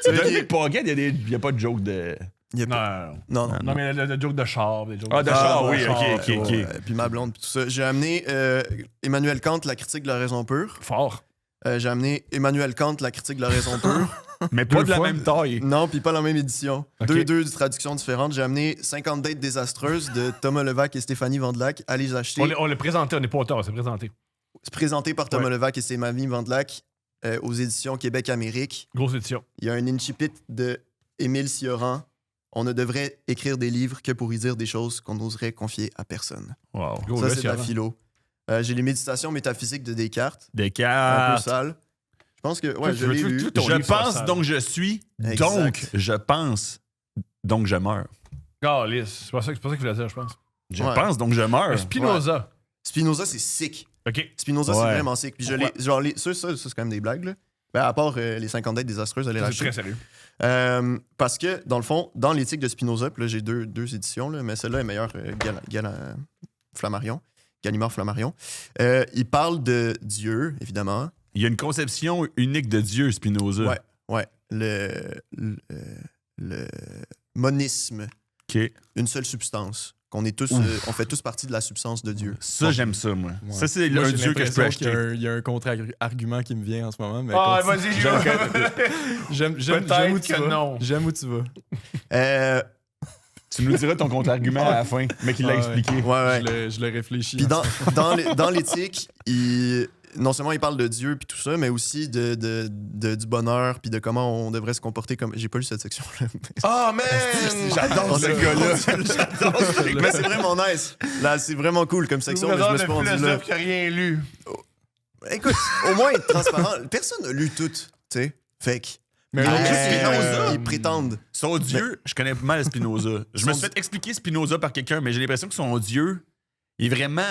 Dominique Paquet, il y a pas de joke de. Il y a Non, pas- non, Non, non. non, mais le joke de char. Des jokes Ah, de char, oui, char, ok. Ouais, puis ma blonde, puis tout ça. J'ai amené Emmanuel Kant, La critique de la raison pure. Fort. J'ai amené Emmanuel Kant, La critique de la raison pure. Mais pas Deux de la fois? même taille. Non, puis pas la même édition. Ok. Deux traductions différentes. J'ai amené 50 dates désastreuses de Thomas Levac et Stéphanie Vandelac. Allez les acheter. On l'a présenté, on n'est pas auteur, on s'est présenté. C'est présenté par Thomas Ouais. Levac et Stéphanie Vandelac aux éditions Québec-Amérique. Grosse édition. Il y a un incipit de Émile Cioran. On ne devrait écrire des livres que pour y dire des choses qu'on n'oserait confier à personne. Wow. Gros, Ça, là, c'est de la Cioran. philo. J'ai les méditations métaphysiques de Descartes. Des Un peu cartes. sale. Je pense que, ouais, Tu je veux- l'ai tu- lu. tu- ton Je livre soit pense, sale. donc je suis. Exact. Donc je pense. Donc je meurs. Calice. C'est pas ça qu'il voulait dire, je pense. Je Ouais. pense, donc je meurs. Spinoza. Spinoza, c'est sick. OK. Spinoza, c'est Ouais. vraiment sick. Puis je l'ai, genre, ça, c'est quand même des blagues, là. Ben, à part les 50 dates désastreuses, allez C'est l'acheter. très sérieux. Parce que, dans le fond, dans l'éthique de Spinoza, puis là, j'ai deux éditions, là, mais celle-là est meilleure, Flammarion, Gallimard Flammarion. Il parle de Dieu, évidemment. Il y a une conception unique de Dieu, Spinoza. Ouais. Le monisme, OK. une seule substance. Qu'on est tous, on fait tous partie de la substance de Dieu. Ça, j'aime ça, moi. Ouais. Ça, c'est Moi, un j'ai Dieu que je peux l'impression qu'il acheter. Il y a un contre-argument qui me vient en ce moment. Mais Ah, continue. vas-y, J'aime Peut-être où tu que vas. non. J'aime où tu vas. Tu nous diras ton contre-argument à la fin, mais qu'il l'a Ah, ouais. expliqué. Ouais. Je le réfléchis. Puis dans l'éthique, non seulement il parle de Dieu puis tout ça, mais aussi du bonheur puis de comment on devrait se comporter comme... J'ai pas lu cette section-là. Oh, man! J'adore ce gars-là. J'adore ce gars-là. Mais c'est vraiment nice. Là, c'est vraiment cool comme section, mais je me suis pas rendu là. philosophe qui a rien lu. Écoute, au moins être transparent. Personne n'a lu tout, tu sais. Fait que... Mais ils- Spinoza. ils prétendent. Son Dieu, je connais mal Spinoza. Je me Son- suis fait expliquer Spinoza par quelqu'un, mais j'ai l'impression que son Dieu, il est vraiment.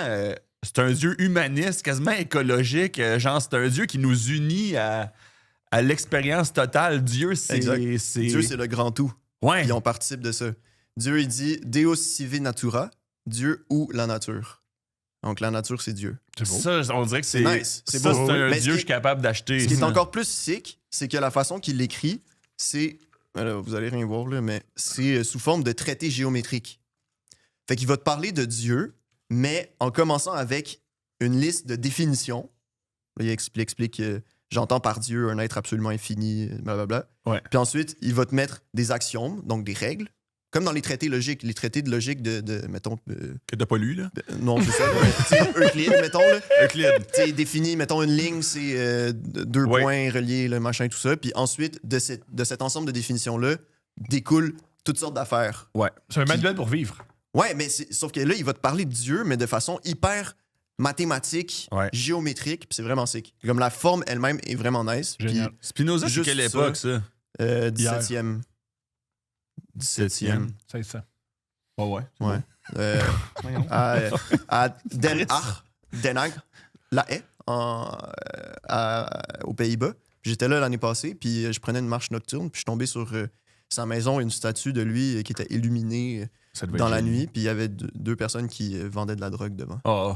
C'est un Dieu humaniste, quasiment écologique. Genre, c'est un Dieu qui nous unit à l'expérience totale. Dieu, Exact. c'est. Dieu, c'est le grand tout. Ouais. Puis on participe de ça. Dieu, il dit Deus sive natura, Dieu ou la nature. Donc la nature, c'est Dieu. C'est beau. Ça, on dirait que c'est. C'est nice, c'est ça, beau. c'est un Mais ce Dieu que qui- je suis capable d'acheter. Ce qui est encore plus sick, c'est que la façon qu'il l'écrit, c'est. Là, vous allez rien voir, là, mais c'est sous forme de traité géométrique. Fait qu'il va te parler de Dieu, mais en commençant avec une liste de définitions. Là, il explique j'entends par Dieu un être absolument infini, blablabla. Ouais. Puis ensuite, il va te mettre des axiomes, donc des règles, comme dans les traités logiques, les traités de logique mettons... Que t'as pas lu, là. non, c'est ça. Tu sais, Euclide, mettons. Là. Euclide. Tu sais, définit, mettons, une ligne, c'est 2 Ouais. points reliés, le machin, tout ça. Puis ensuite, de cet ensemble de définitions-là, découlent toutes sortes d'affaires. Ouais. C'est un manuel pour vivre. Ouais, mais sauf que là, il va te parler de Dieu, mais de façon hyper mathématique, Ouais. géométrique, puis c'est vraiment sick. Comme la forme elle-même est vraiment nice. Puis, Génial. Spinoza, c'est Juste quelle ça. époque, ça? 17e. 17e. C'est ça. Ouais. Ouais. À Den Haag, La Haye, aux Pays-Bas. J'étais là l'année passée, puis je prenais une marche nocturne, puis je suis tombé sur sa maison, une statue de lui qui était illuminée Ça devait dans être la génial. nuit, puis il y avait 2 personnes qui vendaient de la drogue devant. Oh.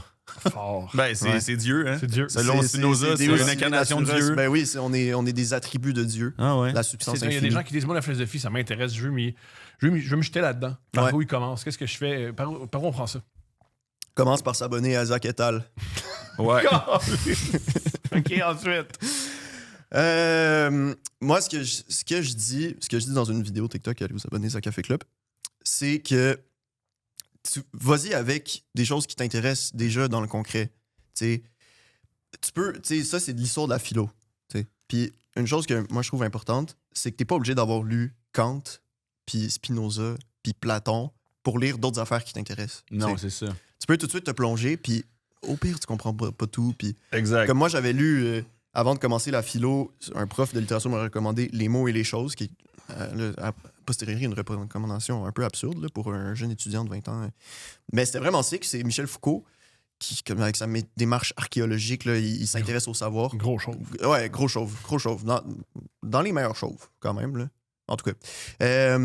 Fort. Ben, c'est Ouais. c'est Dieu, hein? C'est Dieu. Selon Spinoza, c'est Deus une incarnation de Naturas. Dieu. Ben oui, on est des attributs de Dieu, Ah ouais. la substance Il y a infinie. des gens qui disent, moi, la philosophie, ça m'intéresse. Je veux me jeter là-dedans. Par Ouais. où il commence? Qu'est-ce que je fais? Par où on prend ça? Commence par s'abonner à Zach et al. Ouais. OK, ensuite. Moi, ce que je dis dans une vidéo TikTok, allez vous abonner à Café Club, c'est que vas-y avec des choses qui t'intéressent déjà dans le concret. Tu sais, ça, c'est de l'histoire de la philo. T'sais. Puis une chose que moi, je trouve importante, c'est que t'es pas obligé d'avoir lu Kant, puis Spinoza, puis Platon pour lire d'autres affaires qui t'intéressent. Non, T'sais. c'est ça. Tu peux tout de suite te plonger, puis au pire, tu comprends pas tout, puis Exact. comme moi, j'avais lu, avant de commencer la philo, un prof de littérature m'a recommandé Les mots et les choses, qui est, a posteriori, une recommandation un peu absurde là, pour un jeune étudiant de 20 ans. Mais c'était vraiment sick. C'est Michel Foucault, qui, comme avec sa démarche archéologique, là, il s'intéresse au savoir. Gros chose. Ouais, gros chauve. Dans les meilleurs chauves, quand même. Là. En tout cas.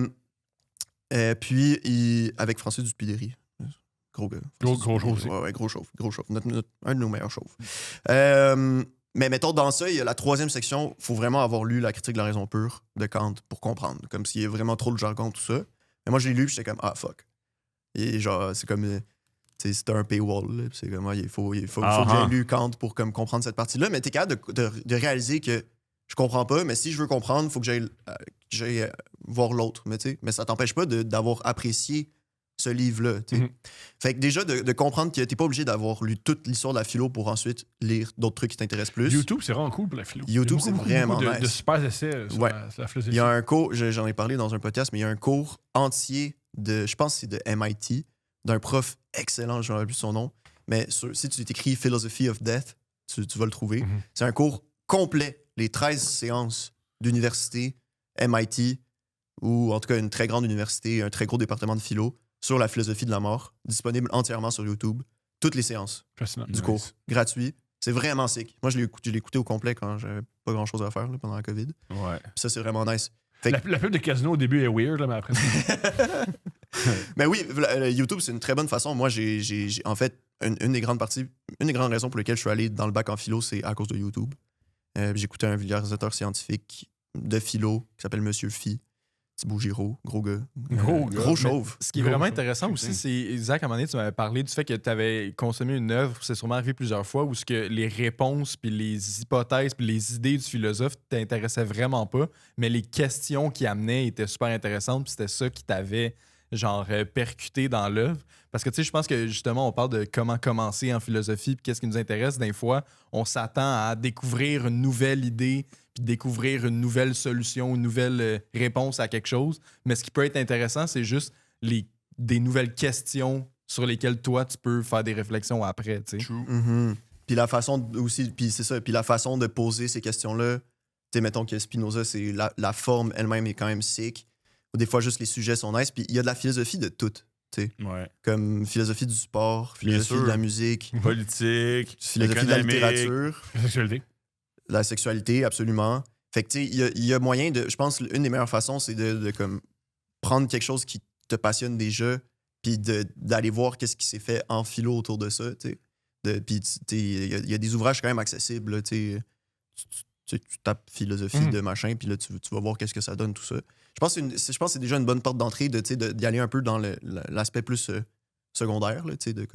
Puis, avec Francis Dupidéry. Gros gars. Gros chauve aussi. Ouais, gros chauve. Gros chauve. Un de nos meilleurs chauves. Mais mettons, dans ça, il y a la 3e section. Il faut vraiment avoir lu La critique de la raison pure de Kant pour comprendre. Comme s'il y a vraiment trop de jargon, tout ça. Mais moi, je l'ai lu, puis j'étais comme, ah, fuck. Et genre, c'est comme. Tu sais, c'était un paywall. Là, puis c'est comme, il faut que j'aie lu Kant pour comme, comprendre cette partie-là. Mais t'es capable de réaliser que je comprends pas, mais si je veux comprendre, il faut que j'aille voir l'autre. Mais ça t'empêche pas d'avoir apprécié ce livre-là. Mhm. Fait que déjà, de comprendre que t'es pas obligé d'avoir lu toute l'histoire de la philo pour ensuite lire d'autres trucs qui t'intéressent plus. YouTube, c'est vraiment cool pour la philo. YouTube, Il y a beaucoup, c'est vraiment beaucoup de nice. super essais sur Ouais. la philosophie. Il y a un cours, j'en ai parlé dans un podcast, mais il y a un cours entier je pense que c'est de MIT, d'un prof excellent, je ne me rappelle plus son nom, mais si tu t'écris Philosophy of Death, tu vas le trouver. Mhm. C'est un cours complet, les 13 séances d'université MIT, ou en tout cas une très grande université, un très gros département de philo, sur la philosophie de la mort, disponible entièrement sur YouTube. Toutes les séances Fascinant. du cours, gratuit. C'est vraiment sick. Moi, je l'ai écouté au complet quand j'avais pas grand-chose à faire là, pendant la COVID. Ouais. Puis ça, c'est vraiment nice. Fait que- La pub de Casino au début est weird, là, mais après, Ben oui, YouTube, c'est une très bonne façon. Moi, en fait, une des grandes raisons pour lesquelles je suis allé dans le bac en philo, c'est à cause de YouTube. J'écoutais un vulgarisateur scientifique de philo qui s'appelle Monsieur Phi. Thibaut Giraud, gros gars. Gros gars. Gros chauve. Ce qui est Gros vraiment chose. intéressant aussi, c'est, Zach, à un moment donné, tu m'avais parlé du fait que tu avais consommé une œuvre, c'est sûrement arrivé plusieurs fois, où ce que les réponses, puis les hypothèses, puis les idées du philosophe t'intéressaient vraiment pas, mais les questions qu'il amenait étaient super intéressantes, puis c'était ça qui t'avait, genre, percuté dans l'œuvre. Parce que, tu sais, je pense que, justement, on parle de comment commencer en philosophie, puis qu'est-ce qui nous intéresse. Des fois, on s'attend à découvrir une nouvelle idée, puis découvrir une nouvelle solution, une nouvelle réponse à quelque chose. Mais ce qui peut être intéressant, c'est juste des nouvelles questions sur lesquelles toi, tu peux faire des réflexions après, tu sais. Mhm. Puis la façon aussi, puis c'est ça, puis la façon de poser ces questions-là, tu sais, mettons que Spinoza, c'est la forme elle-même est quand même sick. Ou des fois, juste les sujets sont nice. Puis il y a de la philosophie de tout, tu sais. Ouais. Comme philosophie du sport, philosophie sûr. de la musique, Politique, philosophie de la économique. littérature. la sexualité. La sexualité, absolument. Fait que, tu sais, il y a moyen de. Je pense une des meilleures façons, c'est de comme, prendre quelque chose qui te passionne déjà, puis d'aller voir qu'est-ce qui s'est fait en philo autour de ça, tu sais. Puis, tu sais, il y a des ouvrages quand même accessibles, là, tu sais. Tu tapes philosophie de machin, puis là, tu vas voir qu'est-ce que ça donne, tout ça. Je pense que c'est déjà une bonne porte d'entrée d'y aller un peu dans l'aspect plus secondaire, là, tu sais, tu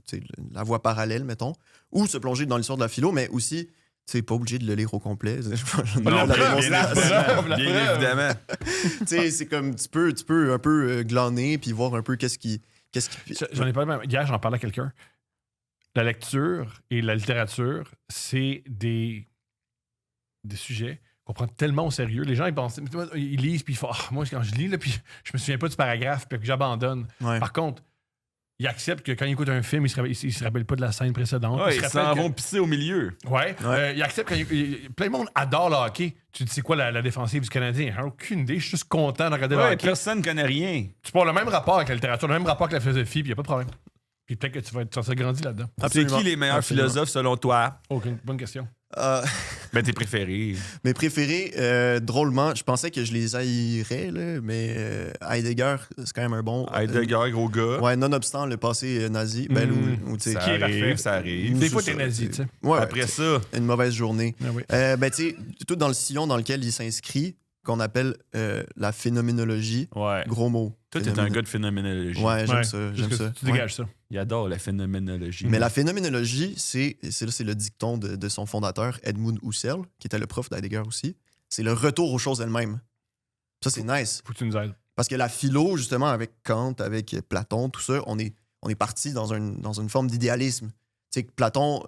sais, la voie parallèle, mettons, ou se plonger dans l'histoire de la philo, mais aussi Tu sais, pas obligé de le lire au complet. La Non, preuve, réponse- la preuve, la Bien preuve. évidemment. Tu sais, c'est comme, tu peux un peu glaner puis voir un peu qu'est-ce qui. J'en ai parlé même. Hier, j'en parlais à quelqu'un. La lecture et la littérature, c'est des sujets qu'on prend tellement au sérieux. Les gens, ils lisent, puis ils font moi, quand je lis, là, puis je me souviens pas du paragraphe, puis que j'abandonne. Ouais. Par contre, ils acceptent que quand ils écoutent un film, ils se rappellent pas de la scène précédente. Ouais, Ils se ils s'en rappellent que- vont pisser au milieu. Ouais. Ouais. Ils acceptent quand plein de monde adore le hockey. Tu dis, c'est quoi la défensive du Canadien? J'ai aucune idée. Je suis juste content de regarder le Ouais, hockey. personne ne connaît rien. Tu peux avoir le même rapport avec la littérature, le même rapport avec la philosophie, puis il n'y a pas de problème. Puis peut-être que tu vas être grandi là-dedans. C'est Absolument. qui les meilleurs Absolument. philosophes selon toi? Aucune bonne question. Ben, tes préférés. Mes préférés, drôlement, je pensais que je les haïrais, là, mais Heidegger, c'est quand même un bon. Heidegger, gros gars. Ouais, nonobstant le passé nazi. Ou tu sais, Ça Qui est parfait. arrive, ça arrive. Des fois, c'est t'es ça, nazi, tu sais. Ouais, Après ça, une mauvaise journée. Ah oui. Ben, tu sais, tout dans le sillon dans lequel il s'inscrit, qu'on appelle la phénoménologie. ouais. Gros mot. Toi, t'es un gars de phénoménologie. Ouais, j'aime Ouais, ça. juste J'aime que ça. Tu Ouais. dégages ça. Il adore la phénoménologie. Mais la phénoménologie, c'est le dicton de son fondateur, Edmund Husserl, qui était le prof d'Heidegger aussi. C'est le retour aux choses elles-mêmes. Ça, c'est nice. Faut que tu nous aides. Parce que la philo, justement, avec Kant, avec Platon, tout ça, on est parti dans une forme d'idéalisme. Tu sais, Platon,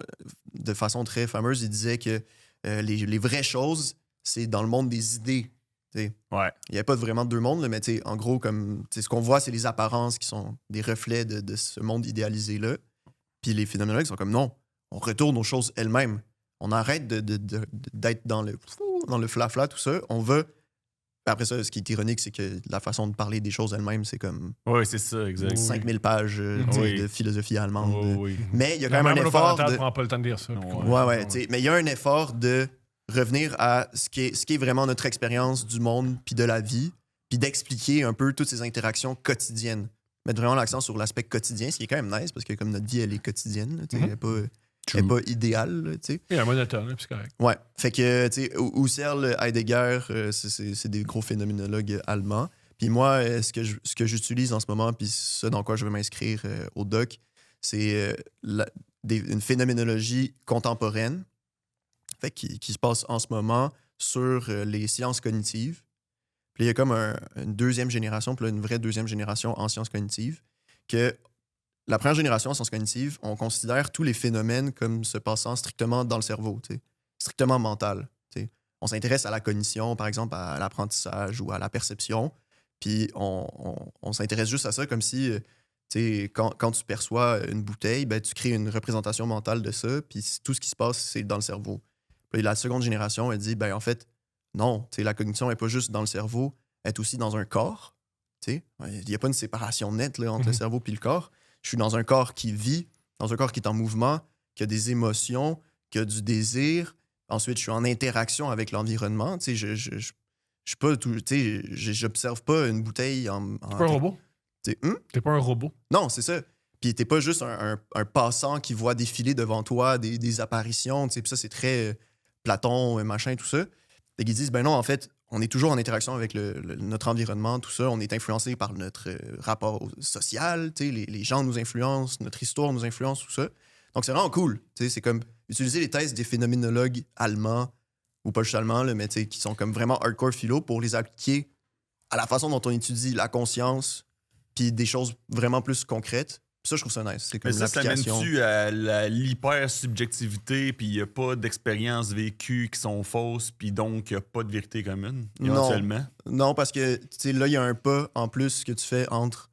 de façon très fameuse, il disait que les vraies choses, c'est dans le monde des idées. Tu sais. Ouais. Il n'y a pas vraiment deux mondes, là, mais tu sais, en gros, comme tu sais, ce qu'on voit, c'est les apparences qui sont des reflets de ce monde idéalisé-là. Puis les phénoménologues sont comme non, on retourne aux choses elles-mêmes. On arrête d'être dans le flafla, tout ça. On veut. Après ça, ce qui est ironique, c'est que la façon de parler des choses elles-mêmes, c'est comme Ouais, c'est ça, exact. 5000 pages tu sais, Oui. de philosophie allemande. Oh, oui. Mais il y a La quand même un effort monoparentale de. prend pas le temps de lire ça. puis Ouais. qu'on- Ouais, tu sais, mais il y a un effort de revenir à ce qui est vraiment notre expérience du monde puis de la vie, puis d'expliquer un peu toutes ces interactions quotidiennes. Mettre vraiment l'accent sur l'aspect quotidien, ce qui est quand même nice, parce que comme notre vie, elle est quotidienne, là, tu sais, elle est pas idéale, là, tu sais. Il y a un monotone, là, puis c'est correct. Ouais. Fait que, tu sais, Husserl, Heidegger, c'est des gros phénoménologues allemands. Puis moi, ce que j'utilise en ce moment, puis ce dans quoi je veux m'inscrire au doc, c'est une phénoménologie contemporaine, fait qui se passe en ce moment sur les sciences cognitives. Puis il y a comme une deuxième génération, puis là, une vraie deuxième génération en sciences cognitives, que la première génération en sciences cognitives, on considère tous les phénomènes comme se passant strictement dans le cerveau, tu sais, strictement mental. Tu sais. On s'intéresse à la cognition, par exemple, à l'apprentissage ou à la perception, puis on s'intéresse juste à ça comme si, tu sais, quand tu perçois une bouteille, ben, tu crées une représentation mentale de ça, puis tout ce qui se passe, c'est dans le cerveau. Puis la seconde génération, elle dit, ben en fait, non, tu sais, la cognition n'est pas juste dans le cerveau, elle est aussi dans un corps. Tu sais. Il n'y a pas une séparation nette là, entre le cerveau et le corps. Je suis dans un corps qui vit, dans un corps qui est en mouvement, qui a des émotions, qui a du désir. Ensuite, je suis en interaction avec l'environnement. Tu sais, je suis pas tout, tu sais, j'observe pas une bouteille en T'es pas un robot? Tu sais, T'es pas un robot? non, c'est ça. Puis t'es pas juste un passant qui voit défiler devant toi des apparitions. Tu sais, puis ça, c'est très Platon, machin, tout ça. Fait qu'ils disent, ben non, en fait, on est toujours en interaction avec notre environnement, tout ça. On est influencé par notre rapport social. Tu sais, les gens nous influencent, notre histoire nous influence, tout ça. Donc, c'est vraiment cool. Tu sais, c'est comme utiliser les thèses des phénoménologues allemands, ou pas juste allemands, là, mais tu sais, qui sont comme vraiment hardcore philo pour les appliquer à la façon dont on étudie la conscience, puis des choses vraiment plus concrètes. Puis ça, je trouve ça nice. C'est comme Mais ça l'application. mène-tu à l'hyper-subjectivité, puis il n'y a pas d'expériences vécues qui sont fausses, puis donc il n'y a pas de vérité commune, Non. éventuellement? Non, parce que tu sais, là, il y a un pas en plus que tu fais entre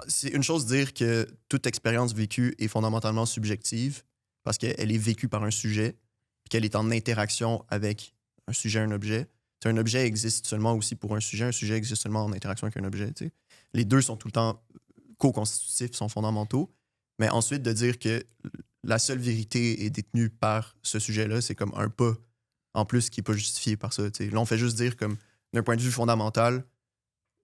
c'est une chose de dire que toute expérience vécue est fondamentalement subjective parce qu'elle est vécue par un sujet puis qu'elle est en interaction avec un sujet, un objet. T'sais, un objet existe seulement aussi pour un sujet existe seulement en interaction avec un objet. T'sais. Les deux sont tout le temps co-constitutifs, sont fondamentaux. Mais ensuite, de dire que la seule vérité est détenue par ce sujet-là, c'est comme un pas en plus qui n'est pas justifié par ça. T'sais. Là, on fait juste dire comme d'un point de vue fondamental,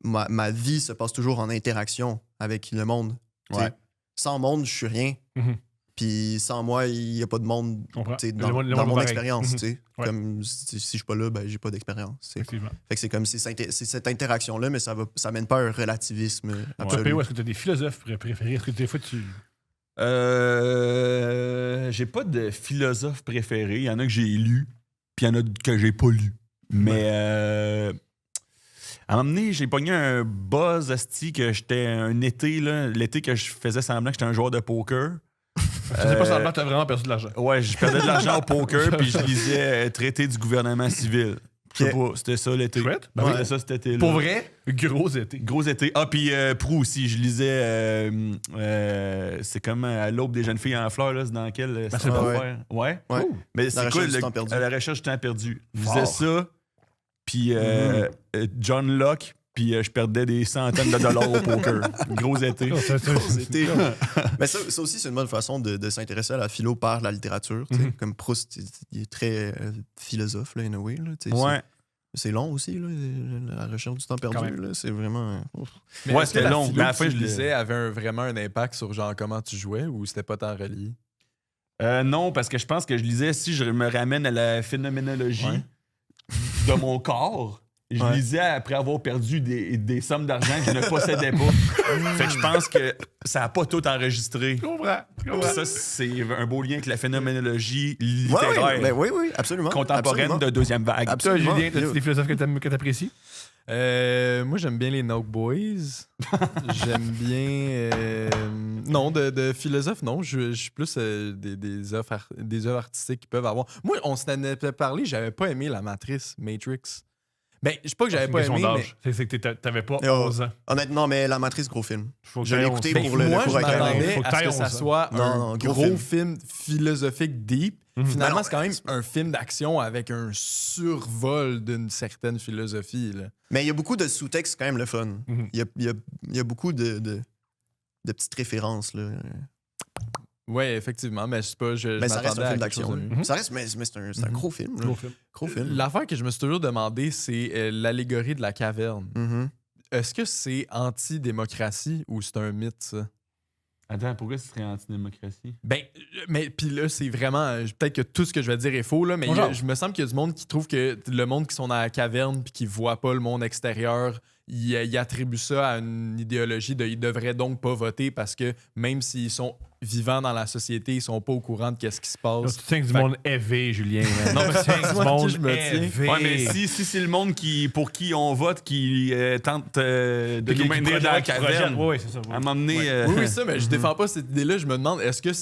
ma vie se passe toujours en interaction avec le monde. Ouais. Sans monde, je suis rien. Mhm. Puis sans moi, il n'y a pas de monde Comprends. dans Le monde mon pareil. expérience. Mhm. t'sais. Ouais. Comme si je suis pas là, ben, j'ai pas d'expérience. t'sais. Effectivement. Fait que c'est comme c'est cette interaction-là, mais ça mène pas à un relativisme Toi, absolu. P.O., est-ce que tu as des philosophes préférés? Est-ce que des fois, tu J'ai pas de philosophe préféré. Il y en a que j'ai lu, puis il y en a que j'ai pas lu. Mais à un moment donné, j'ai pogné un buzz asti que j'étais un été, là, l'été que je faisais semblant que j'étais un joueur de poker. C'est pas semblant que t'as vraiment perdu de l'argent. Ouais, je perdais de l'argent au poker, puis je lisais Traité du gouvernement civil. Je sais pas, c'était ça l'été. Chouette. Ben, Ouais. c'était ça cet été-là. Pour vrai, gros été. Gros été. Ah, puis Prou aussi, je lisais. C'est comme à l'aube des jeunes filles en fleurs, là. C'est dans quel. c'est pas bon. ouais. Ouais. Ouais. Mais La c'est recherche quoi du temps perdu. La recherche du temps perdu. Je Fort. lisais ça, puis John Locke, puis je perdais des centaines de dollars au poker. Gros été. C'était... Mais ça aussi, c'est une bonne façon de s'intéresser à la philo par la littérature. Tu sais. Comme Proust, il est très philosophe, là, in a way. Là, tu sais. Ouais. C'est long aussi, là, la recherche du temps Quand perdu. même. Là, c'est vraiment... Mais Ouais, est-ce que c'était la long, philo mais à la que fin, tu je l'ai- lisais avait vraiment un impact sur genre comment tu jouais ou c'était pas tant relié? Non, parce que je pense que je lisais, si je me ramène à la phénoménologie de mon corps, je Ouais. lisais après avoir perdu des sommes d'argent que je ne possédais pas. Fait que je pense que ça n'a pas tout enregistré. Je comprends. Puis ça, c'est un beau lien avec la phénoménologie Ouais, littéraire ouais, oui, absolument. contemporaine Absolument. de deuxième vague. Toi, Absolument. Julien, t'as-tu des philosophes que t'apprécies? Moi, j'aime bien les Note Boys. J'aime bien. Non, de philosophe, non. Je suis plus des œuvres artistiques qui peuvent avoir. Moi, on s'en avait parlé, j'avais pas aimé la Matrix. Ben, je sais pas que j'avais pas aimé, mais. C'est que t'avais pas Oh. 11 ans. Honnêtement, mais La Matrice, gros film. Faut que Je l'ai t'aies écouté 11 ans. pour Ben, le moi, cours je avec la m'attendais Faut que à ce t'ailles que ça 11 ans. soit Non, un non, gros gros film philosophique deep. Mhm. Finalement, Ben c'est quand même un film d'action avec un survol d'une certaine philosophie. Là. Mais il y a beaucoup de sous-textes quand même le fun. Mhm. Il y a beaucoup de petites références. Là. Oui, effectivement, mais je sais pas, je Mais ça reste m'attendais un à film quelque chose d'action. de là. mieux. Ça reste, mais c'est un gros film. là. Gros film. Gros film. L'affaire que je me suis toujours demandé, c'est l'allégorie de la caverne. Mhm. Est-ce que c'est anti-démocratie ou c'est un mythe, ça? Attends, pourquoi ce serait antidémocratie? Ben, mais puis là, c'est vraiment. Peut-être que tout ce que je vais dire est faux, là, mais je me semble qu'il y a du monde qui trouve que le monde qui sont dans la caverne puis qui voit pas le monde extérieur, ils attribuent ça à une idéologie de ils devraient donc pas voter parce que même s'ils sont vivants dans la société, ils sont pas au courant de qu'est-ce qui se Tu passe. tiens que du monde élevé, Julien. man. Non, mais Tu tiens que c'est du moi monde qui je me tiens. élevé. Ouais, mais si c'est le monde pour qui on vote qui tente de nous maintenir dans la caverne, Oui, c'est ça. à un moment donné... Oui, ça, mais je défends pas cette idée-là. Je me demande, est-ce que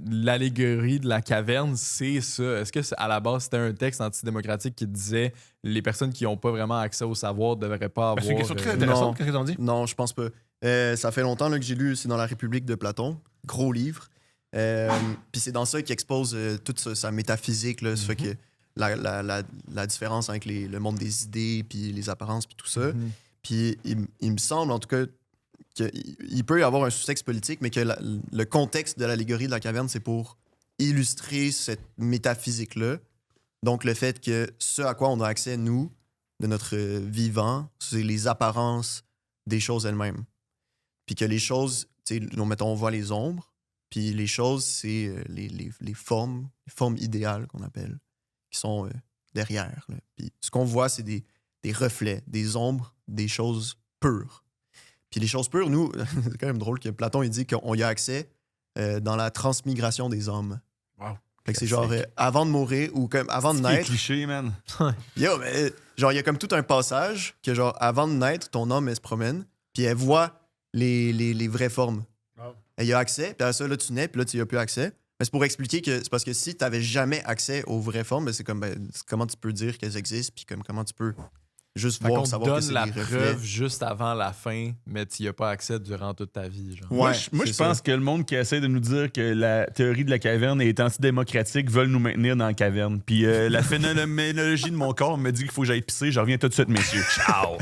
l'allégorie de la caverne, c'est ça? Est-ce que à la base, c'était un texte antidémocratique qui disait les personnes qui n'ont pas vraiment accès au savoir ne devraient pas avoir. C'est une question très non. intéressante. Qu'est-ce qu'ils ont dit? Non, je pense pas. Ça fait longtemps là, que j'ai lu, c'est dans La République de Platon. Gros livre. Puis c'est dans ça qu'il expose toute sa métaphysique. Là, ça fait que la différence avec le monde des idées, puis les apparences, puis tout ça. Puis il me semble, en tout cas, qu'il peut y avoir un sous-texte politique, mais que le contexte de l'allégorie de la caverne, c'est pour illustrer cette métaphysique-là. Donc, le fait que ce à quoi on a accès, nous, de notre vivant, c'est les apparences des choses elles-mêmes. Puis que les choses, tu sais, mettons, on voit les ombres, puis les choses, c'est les formes idéales qu'on appelle, qui sont derrière. Là. Puis ce qu'on voit, c'est des reflets, des ombres, des choses pures. Puis les choses pures, nous, c'est quand même drôle que Platon, il dit qu'on y a accès dans la transmigration des hommes. Wow. Fait que c'est genre avant de mourir ou comme avant de naître. cliché, man. Yo, mais genre, il y a comme tout un passage que, genre, avant de naître, ton âme, elle se promène, puis elle voit les vraies formes. Wow. Elle y a accès, puis après ça, là, tu nais, puis là, tu n'y as plus accès. Mais c'est pour expliquer que c'est parce que si tu n'avais jamais accès aux vraies formes, ben, c'est comme, comment tu peux dire qu'elles existent, puis comme comment tu peux juste Fait voir, qu'on savoir te que donne c'est la des reflets. preuve juste avant la fin, mais tu n'y as pas accès durant toute ta vie. Genre. Moi, Ouais, je c'est pense ça. que le monde qui essaie de nous dire que la théorie de la caverne est antidémocratique veulent nous maintenir dans la caverne. Puis la phénoménologie de mon corps me dit qu'il faut que j'aille pisser. Je reviens tout de suite, messieurs. Ciao!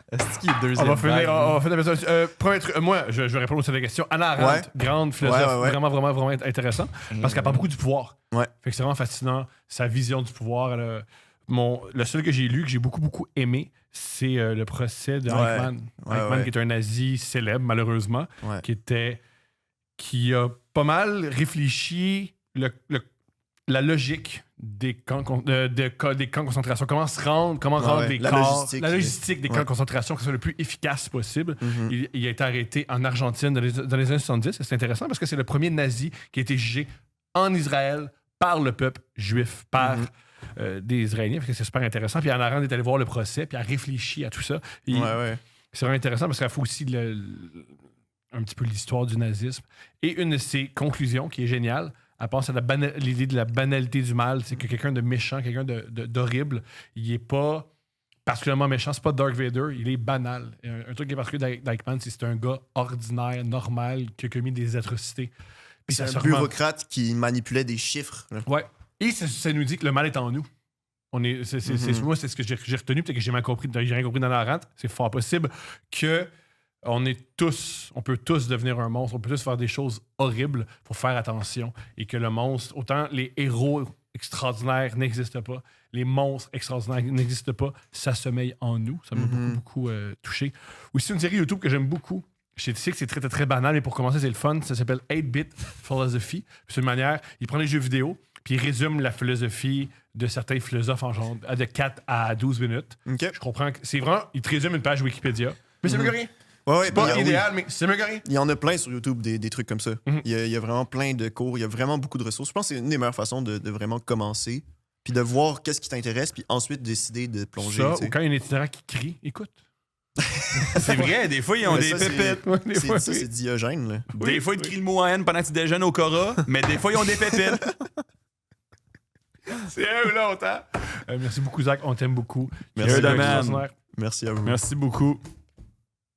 Est-ce qu'il y a On deuxième va finir. vague? On va finir premier truc, moi, je vais répondre aussi à la question. Anna Arendt, grande philosophe, Ouais. vraiment, vraiment, vraiment intéressant. Parce qu'elle parle beaucoup du pouvoir. Ouais. Fait que c'est vraiment fascinant, sa vision du pouvoir. Le seul que j'ai lu, que j'ai beaucoup, beaucoup aimé, c'est le procès de Eichmann. Eichmann, qui est un nazi célèbre, malheureusement, Ouais. qui a pas mal réfléchi la logique des camps de concentration. Comment se rendre, comment rendre ouais, les la corps, logistique. la logistique des camps Ouais. de concentration, que ce soit le plus efficace possible. Mhm. Il a été arrêté en Argentine dans les années 70. C'est intéressant parce que c'est le premier nazi qui a été jugé en Israël par le peuple juif, par des Israéliens. Parce que c'est super intéressant. Puis Anna Arendt est allée voir le procès, puis elle a réfléchi à tout ça. Et Ouais. c'est vraiment intéressant parce qu'elle fait aussi un petit peu l'histoire du nazisme. Et une de ses conclusions qui est géniale, elle pense à l'idée de la banalité du mal. C'est que quelqu'un de méchant, quelqu'un d'horrible, il est pas particulièrement méchant. C'est pas Darth Vader, il est banal. Un truc qui est particulier d'Eichmann, c'est un gars ordinaire, normal, qui a commis des atrocités. Puis C'est ça un bureaucrate qui manipulait des chiffres. Là. Ouais. Et ça nous dit que le mal est en nous. Moi, c'est ce que j'ai retenu, peut-être que j'ai rien compris dans la rente. C'est fort possible que on peut tous devenir un monstre, on peut tous faire des choses horribles. Il faut faire attention. Et que le monstre, autant les héros extraordinaires n'existent pas, les monstres extraordinaires n'existent pas, ça sommeille en nous. Ça m'a beaucoup touché. Aussi, une série YouTube que j'aime beaucoup. Je sais que c'est très, très, très banal, mais pour commencer, c'est le fun. Ça s'appelle 8-Bit Philosophy. Puis c'est une manière, il prend les jeux vidéo, puis il résume la philosophie de certains philosophes en genre de 4 à 12 minutes. OK. Je comprends que c'est vraiment, il te résume une page Wikipédia. Mais c'est mieux que rien. Ouais, C'est pas puis, idéal, mais c'est mieux que rien. Il y en a plein sur YouTube, des trucs comme ça. Mhm. Il y a vraiment plein de cours, il y a vraiment beaucoup de ressources. Je pense que c'est une des meilleures façons de vraiment commencer, puis de voir qu'est-ce qui t'intéresse, puis ensuite décider de plonger. Ça, tu sais. ou quand il y a un itinérant qui crie, écoute. C'est vrai, des fois, ils ont Mais des ça, c'est- pépites. Ouais, des fois, Ça, oui. c'est Diogène. Là. Des fois, ils te crient le mot en haine pendant que tu déjeunes au Cora, mais des fois, ils ont des pépites. C'est un ou l'autre, hein? Merci beaucoup, Zach. On t'aime beaucoup. Merci, Tu es man. extraordinaire. Merci à vous. Merci beaucoup.